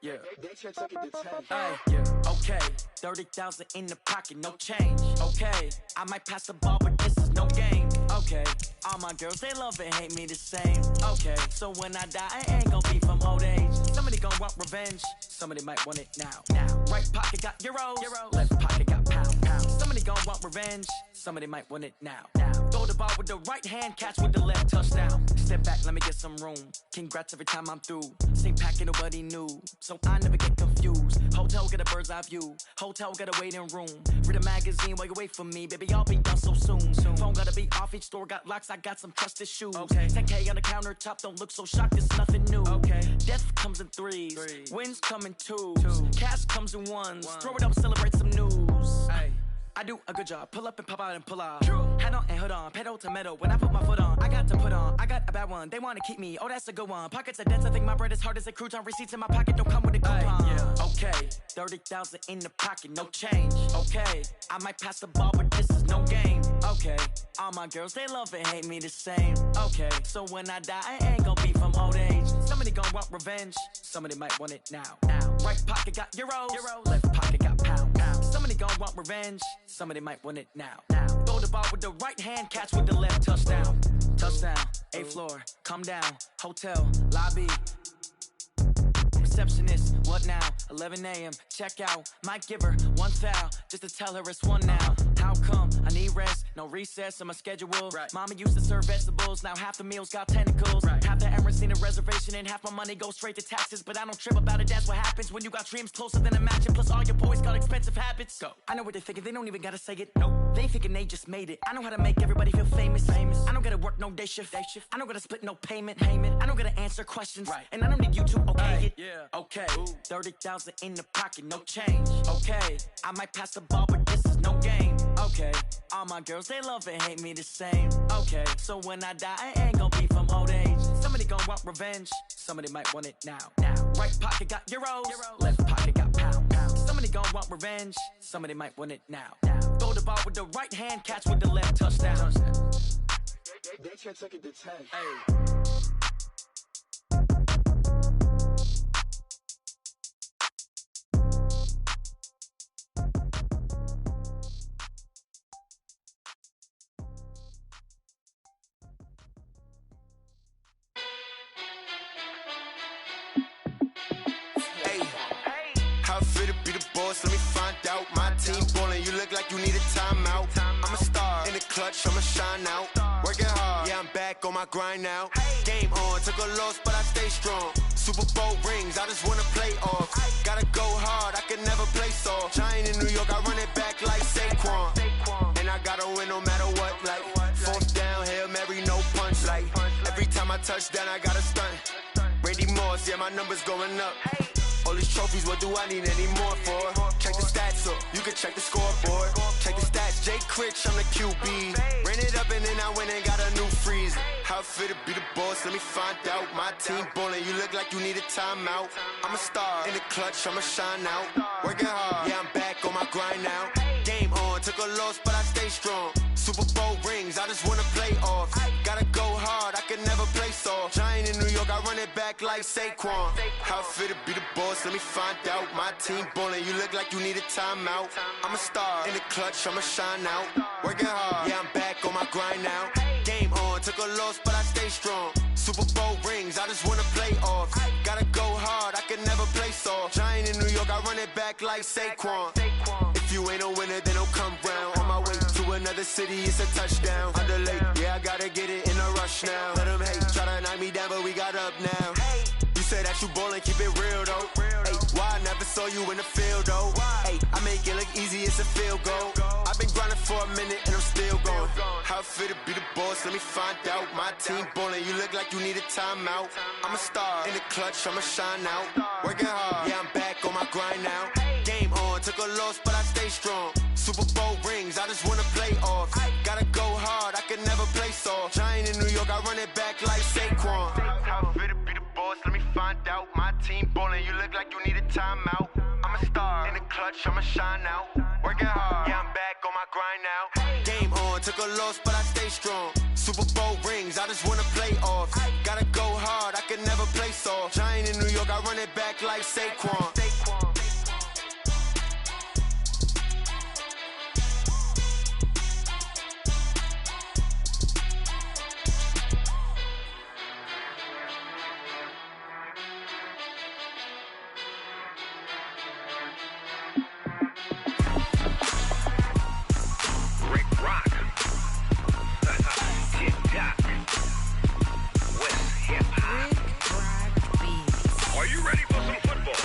Yeah. They took it to 10. Hey, yeah, okay. 30,000 in the pocket, no change. Okay, I might pass the ball, but this is no game. Okay, all my girls, they love and hate me the same. Okay, so when I die, I ain't gonna be from old age. Somebody gonna want revenge, somebody might want it now. Right pocket got euros, left pocket got pound. Somebody gonna want revenge, somebody might want it now. Throw the ball with the right hand, catch with the left, touchdown. Step back, let me get some room. Congrats every time I'm through. Same packet, nobody knew, so I never get confused. Hotel get a bird's eye view. Hotel get a waiting room. Read a magazine while you wait for me, baby. I'll be done so soon. Phone gotta be off. Each store got locks. I got some trusted shoes. Okay. 10K on the countertop. Don't look so shocked. It's nothing new. Okay. Death comes in threes. Wins come in twos. Cash comes in ones. Throw it up, celebrate some news. Hey. I do a good job, pull up and pop out and pull off. Head on and hood on, pedal to metal. When I put my foot on, I got to put on. I got a bad one, they wanna keep me. Oh, that's a good one. Pockets are dense, I think my bread is hard as a crouton. Receipts in my pocket don't come with a coupon. Yeah. Okay, 30,000 in the pocket, no change. Okay, I might pass the ball, but this is no game. Okay, all my girls, they love and hate me the same. Okay, so when I die, I ain't gonna be from old age. Somebody gonna want revenge, somebody might want it now. Right pocket got euros, left pocket got pound. Somebody gonna want revenge, somebody might want it now. Throw the ball with the right hand, catch with the left, touchdown. Touchdown, 8th floor, come down, hotel, lobby. Receptionist, what now? 11 a.m., check out. Might give her one foul, just to tell her it's one now. How come? I need rest, no recess in my schedule. Mama used to serve vegetables, now half the meals got tentacles. Half the Emirates need a reservation and half my money goes straight to taxes. But I don't trip about it, that's what happens when you got dreams closer than a mansion. Plus all your boys got expensive habits. Go. I know what they're thinking, they don't even gotta say it. Nope. They thinking they just made it. I know how to make everybody feel famous. I don't gotta work no day shift. I don't gotta split no payment. I don't gotta answer questions. And I don't need you to okay it. Okay, 30,000 in the pocket, no change. Okay, I might pass the ball, but this is no game. Okay, all my girls, they love and hate me the same. Okay, so when I die, I ain't gonna be from old age. Somebody gonna want revenge, somebody might want it now. Right pocket got euros, left pocket got pound. Somebody gonna want revenge, somebody might want it now. Throw the ball with the right hand, catch with the left, touchdown. They took it to 10. Hey. Let me find out. My team ballin', you look like you need a timeout. I'm a star in the clutch, I'ma shine out. Working hard, yeah, I'm back on my grind now. Game on, took a loss, but I stay strong. Super Bowl rings, I just wanna play off. Gotta go hard, I can never play soft. Giant in New York, I run it back like Saquon. And I gotta win no matter what, like 4th down, Hail Mary, no punch. Like every time I touch down, I gotta stunt. my numbers going up. All these trophies, what do I need any more for? Check the stats up, you can check the scoreboard. Check the stats, Jay Critch, I'm the QB. Ran it up and then I went and got a new freezer. How it fit to be the boss, let me find out. My team ballin', you look like you need a timeout. I'm a star, in the clutch, I'ma shine out. Working hard, yeah, I'm back on my grind now. Game on, took a loss, but I stay strong. Super Bowl rings, I just wanna play off. Gotta go hard, I can never play soft. Giant in New York, I run it back like Saquon. How it fit to be the boss, let me find out. My team ballin', you look like you need a timeout. I'm a star, in the clutch, I'ma shine out. Working hard, yeah, I'm back on my grind now. Game on, took a loss, but I stay strong. Super Bowl rings, I just wanna play off. Gotta go hard, I can never play soft. Giant in New York, I run it back like Saquon. If you ain't a winner, then don't come round. On my way to another city, it's a touchdown. Underlay, yeah, I gotta get it in a rush now. Let them hate, try to knock me down, but we got up now. You say that you ballin', keep it real though. Hey, why I never saw you in the field though? Hey, I make it look easy, it's a field goal. I've been grinding for a minute and I'm still going. How it fit to be the boss, let me find out. My team ballin', you look like you need a timeout. I'm a star, in the clutch, I'ma shine out. Working hard, yeah, I'm back on my grind now. Game on, took a loss, but I stay strong. Super Bowl rings, I just wanna play off. Gotta go hard, I can never play soft. Giant in New York, I run it back like Saquon. How it fit to be the boss, let me find out. My team ballin', you look like you need a timeout. I'm a star, in the clutch, I'ma shine out. Working hard, yeah, I'm back on my grind now. Game on, took a loss, but I stay strong. Super Bowl rings, I just wanna play off. Gotta go hard, I can never play soft. Giant in New York, I run it back like Saquon. Are you ready for some football?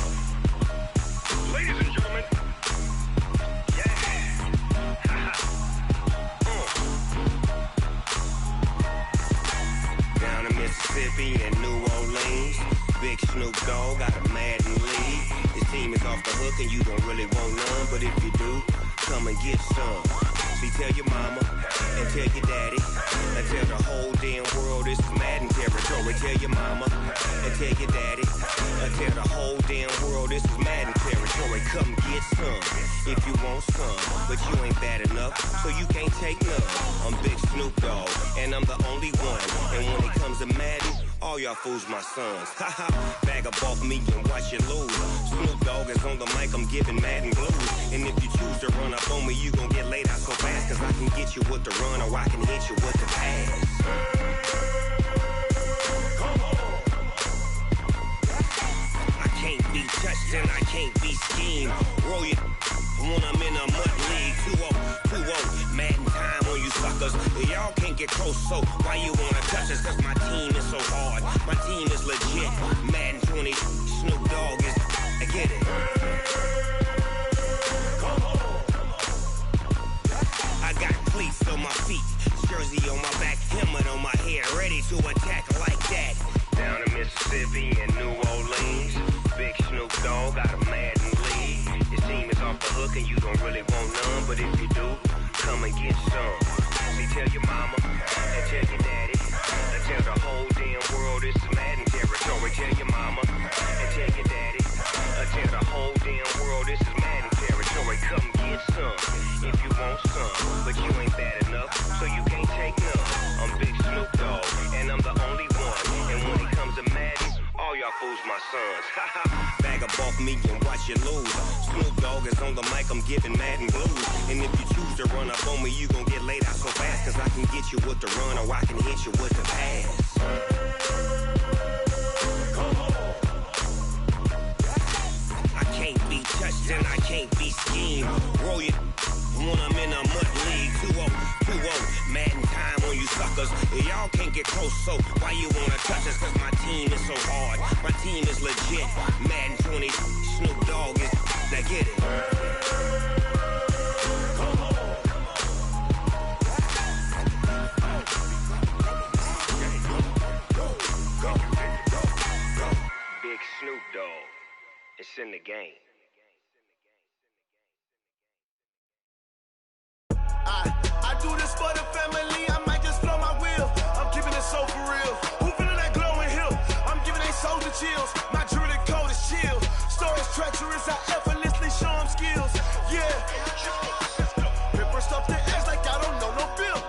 Ladies and gentlemen, yeah. Down in Mississippi and New Orleans, Big Snoop Dogg got a Madden lead. His team is off the hook and you don't really want none, but if you do, come and get some. See, tell your mama and tell your daddy and tell the whole damn world this is Madden territory. Tell your mama and tell your daddy and tell the whole damn world this is Madden territory. Come get some if you want some, but you ain't bad enough, so you can't take none. I'm Big Snoop Dogg and I'm the only one. And when it comes to Madden, all y'all fools my sons. Haha, bag up off me and watch you lose. Snoop Dogg is on the mic, I'm giving Madden blues. And if you choose to run up on me, you gon' get laid out so fast. Cause I can get you with the run or I can hit you with the pass. I can't be touched and I can't be schemed. Roll you when I'm in a mud league. 2-0, Madden time on you suckers. Y'all can't get close, so why you wanna touch us? Cause my team is so hard, my team is legit. Madden 20, Snoop Dogg is, I get it. I got cleats on my feet, jersey on my back, helmet on my head, ready to attack like that. Down in Mississippi and New Orleans, Big Snoop Dogg got a Madden lead. His team is off the hook and you don't really want none, but if you do, come and get some. See, tell your mama and tell your daddy and tell the whole damn world this is Madden territory. Tell your mama and tell your daddy and tell the whole damn world this is Madden territory. Come get some if you want some, but you ain't bad enough, so you can't take none. I'm Big Snoop Dogg and I'm the only one. And when it comes to Madden, all y'all fools my sons. Bag up off me and watch you lose. Snoop Dogg is on the mic, I'm giving Madden blues. And if you choose to run up on me, you gon' get laid out so fast. Cause I can get you with the run or I can hit you with the pass. I can't be touched and I can't be schemed. Roll you when I'm in a mud league. 2-0, Madden time on you suckers. Y'all can't get close, so why you wanna touch us? Cause my team is so hard, my team is legit. Madden 20, Snoop Dogg is, now get it. Big Big Snoop Dogg. It's in the game. I do this for the family, I might just blow my wheel. I'm keeping it so for real. Who feeling that glowing hill? I'm giving they soldier chills. My jewelry code is chill. Stories treacherous, I effortlessly show them skills. Yeah. Paper stuff the edge like I don't know no bill.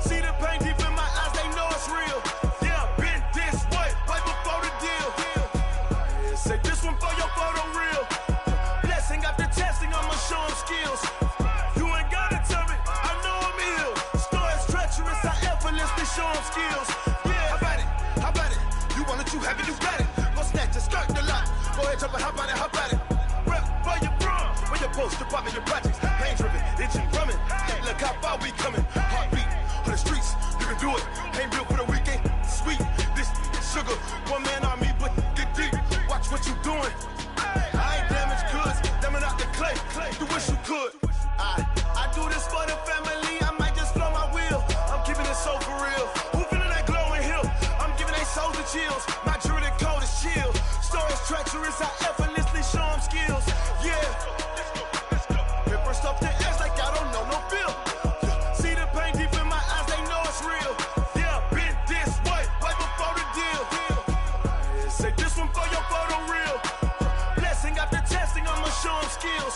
See the pain deep in my eyes, they know it's real. Yeah, been this way, right before the deal. Say this one for your photo reel. Blessing after testing, I'ma show them skills. Show them skills. Yeah, how about it? You want it, you have it, you got it. Go snatch it, skirt the lot. Go ahead, jump it, how about it? Rep for your bro, for your poster, popping your projects. Pain driven, itching, drumming. Hey, look how far we coming. Heartbeat on the streets, you can do it. Ain't built for the weekend. Sweet, this sugar, one man army, but get deep. Watch what you doing. I ain't damaged goods, damn it out the clay. You wish you could. I do this for the family. I might just blow my wheel. I'm keeping it so for real. Who feeling that glowing hill? I'm giving they soldier chills. My jewelry code is chill. Stories treacherous, I effortlessly show them skills. Yeah. Paper stuff the edge like I don't know no bill. See the pain deep in my eyes, they know it's real. Yeah, been this way, right before the deal. Say this one for your photo reel. Blessing after testing, I'ma show them skills.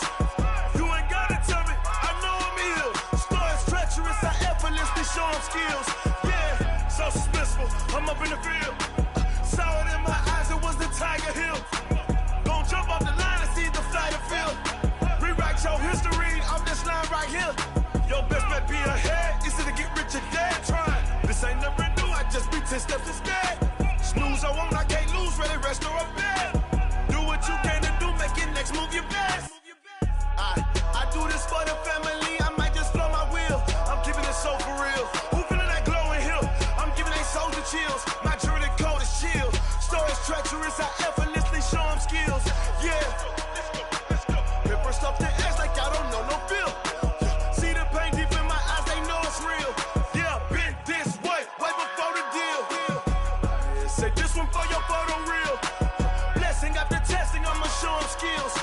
You ain't gotta tell me, I know I'm ill. Stories treacherous, I effortlessly show them skills. Yeah, so suspenseful, I'm up in the field. Saw it in my eyes, it was the Tiger Hill. Gon' jump off the line and see the flight of field. Rewrite your history off this line right here. Your best bet be ahead, easy to get rich or dead trying. This ain't never new, I just be 10 steps instead. Snooze I won't, I can't lose, ready, rest or a bed. Do what you can to do, make your next move your best. I do this for the family, I might just blow my wheel. I'm keeping it so for real. Who feeling that glowing hill? I'm giving they soldier chills. My jewelry code is chill. Stories treacherous, I effortlessly show them skills. Yeah. Paper stuff the edge like I don't know no bill. See the pain deep in my eyes, they know it's real. Yeah, been this way, right before the deal. Say this one for your photo reel. Blessing after testing, I'ma show them skills.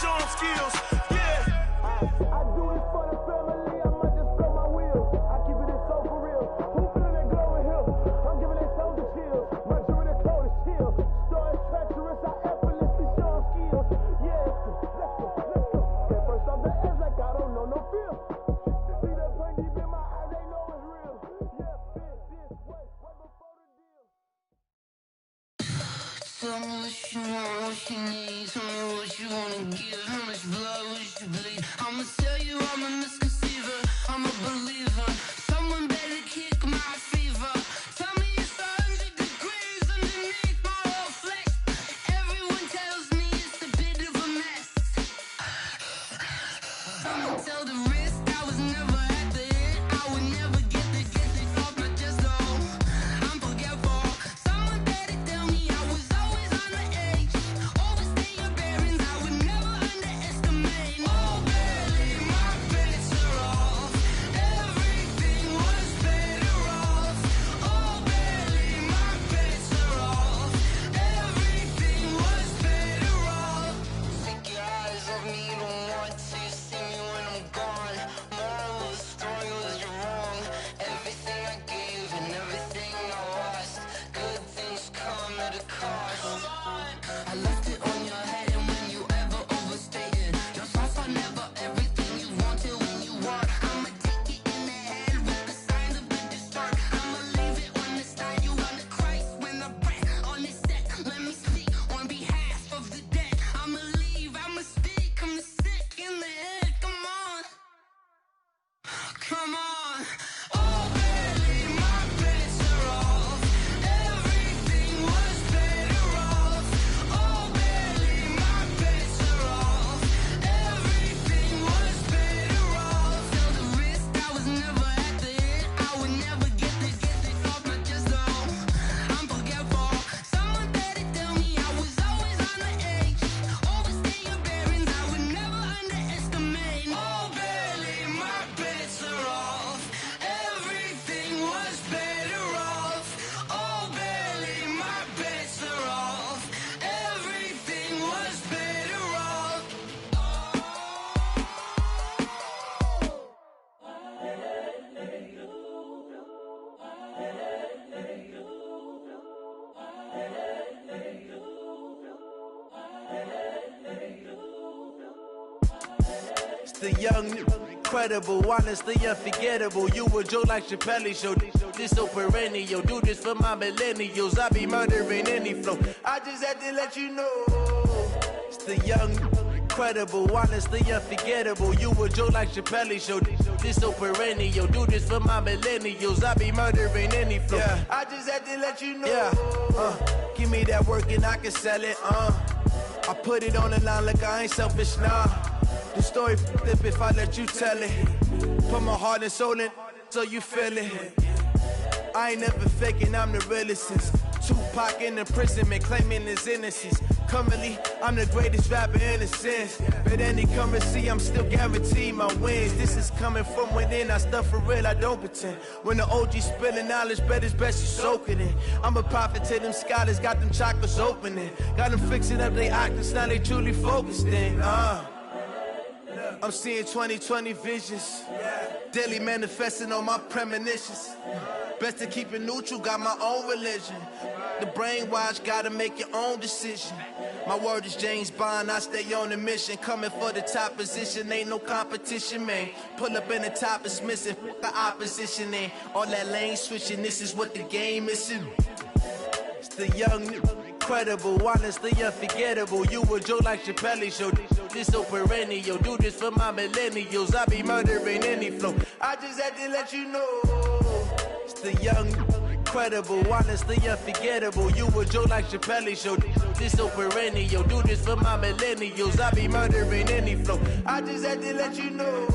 Show them skills, yeah. I do this for the family, I might just blow my wheel. I keep it so for real. Who feeling that glowing hill? I'm giving it soldier chills. My jewelry code is chill. Stories treacherous, I effortlessly show them skills. Yeah, let's go. Get first off the edge like I don't know no feel. See that pain deep in my eyes, they know it's real. Yeah, been this way, right before the deal. Tell me what you want, what you need. Tell me what you wanna give. How much blood would you bleed? I'ma tell you I'm a misconceiver. I'm a believer. Someone better kick my fever. Tell me it's 100 degrees underneath my whole flesh. Everyone tells me it's a bit of a mess. Someone tell the risk I was never at the end. I would never get it off my chest though. I'm forgetful. Someone better tell me I was always on the edge. Overstay your bearings, I would never underestimate. Oh, barely, my credits are off. It's the young, incredible, honestly unforgettable. You a joke like Chappelle Show. This so perennial. Do this for my millennials. I be murdering any flow. I just had to let you know. It's the young, incredible, honestly unforgettable. You a joke like Chappelle Show. This so perennial. Do this for my millennials. I be murdering any flow. Yeah. I just had to let you know. Yeah. Give me that work and I can sell it. I put it on the line like I ain't selfish, nah. The story flip if I let you tell it. Put my heart and soul in so you feel it. I ain't never faking, I'm the realest since Tupac in imprisonment, claiming his innocence. Currently, I'm the greatest rapper in a sense. But any currency, I'm still guaranteed my wins. This is coming from within, I stuff for real, I don't pretend. When the OG spilling knowledge, bet it's best you soak it in. I'm a prophet to them scholars, got them chakras opening. Got them fixing up they octaves, now they truly focused in. I'm seeing 2020 visions. Daily manifesting on my premonitions. Best to keep it neutral, got my own religion. The brainwash, gotta make your own decision. My word is James Bond, I stay on a mission. Coming for the top position, ain't no competition, man. Pull up in the top is missing, fuck the opposition, and all that lane switching, this is what the game is. It's the young, incredible, honestly unforgettable. You a joke like Chappelle Show. This so perennial. Do this for my millennials. I be murdering any flow. I just had to let you know. It's the young, incredible, honestly unforgettable. You a joke like Chappelle Show. This so perennial. Do this for my millennials. I be murdering any flow. I just had to let you know.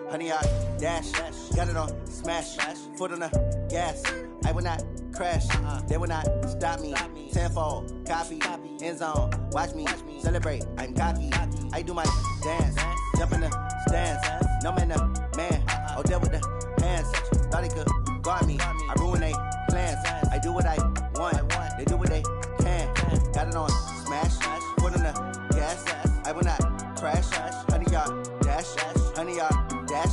Honey, I dash, got it on smash, foot on the gas. I will not crash, they will not stop me. Tenfold, copy, end zone, watch me celebrate. I'm cocky, I do my dance, jump in the stands. No man, man, oh, deal with the hands. Thought he could guard me, I ruin they plans. I do what I want, they do what they can. Got it on smash, foot on the gas. I will not crash, honey, y'all dash, honey, y'all dash,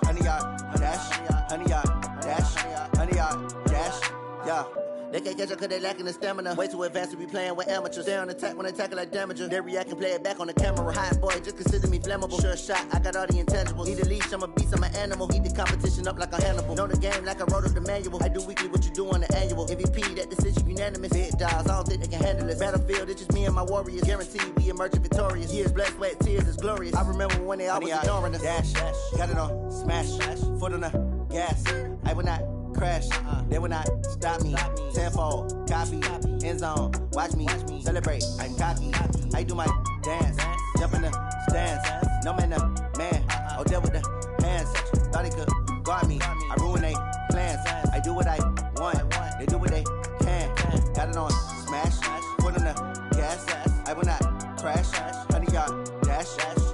honey, y'all dash, honey, y'all dash, honey, y'all dash, yeah. They can't catch up cause they lacking the stamina. Way too advanced to be playing with amateurs. Stay on attack when they tackle like damager. They react and play it back on the camera. Hot boy, just consider me flammable. Sure shot, I got all the intangibles. Need a leash, I'm a beast, I'm an animal. Heat the competition up like a Hannibal. Know the game like I wrote up the manual. I do weekly what you do on the annual. MVP, that decision unanimous. Big dogs, I don't think they can handle it. Battlefield, it's just me and my warriors. Guaranteed we emerging victorious. Years, blood, sweat, tears, it's glorious. I remember when they always ignoring us. Dash, got it on smash, foot on the gas. I will not crash, they will not stop me. Tenfold, copy, end zone, watch me celebrate. I'm cocky, I do my dance, jump in the stands. No man, man, oh, deal with the hands. Thought he could guard me, I ruin they plans. I do what I want, they do what they can. Got it on smash, foot on the gas. I will not crash, honey, y'all dash,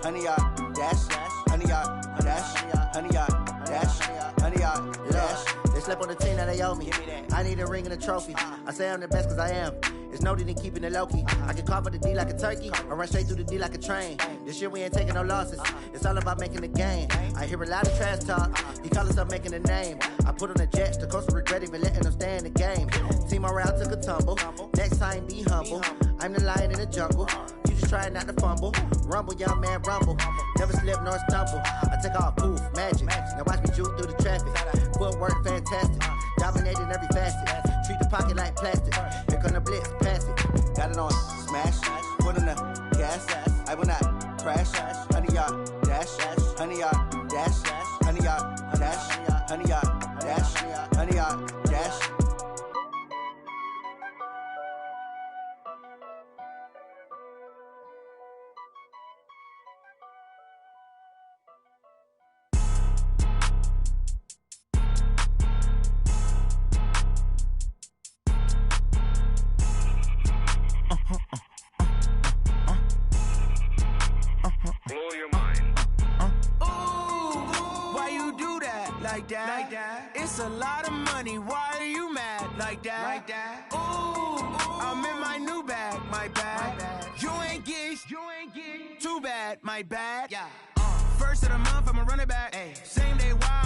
honey, y'all dash, honey, y'all dash, honey, y'all dash, honey, y'all dash. They slept on the team that they owe me. I need a ring and a trophy. I say I'm the best cause I am. It's no need in keeping it low-key. I can carve for the D like a turkey, or run straight through the D like a train. This year we ain't taking no losses. It's all about making the game. I hear a lot of trash talk. He call himself making a name. I put on the Jets, the coach will regret even letting them stay in the game. Team morale took a tumble. Next time be humble. I'm the lion in the jungle. You just trying not to fumble. Rumble, young man, rumble. Never slip nor stumble. I take off, poof, magic. Now watch me juke through the traffic. Footwork fantastic. Dominating every facet. Treat the pocket like plastic. Here come the blitz, pass it. Got it on smash. Foot on the gas. I will not crash. Honey, y'all dash. Honey, y'all dash. Honey, y'all dash. Honey, y'all dash. Honey, y'all dash. like that. It's a lot of money, why are you mad like that? Ooh, I'm in my new bag, my bad. You ain't get too bad, my bad. Yeah. First of the month, I'ma run it back. Same day, wow.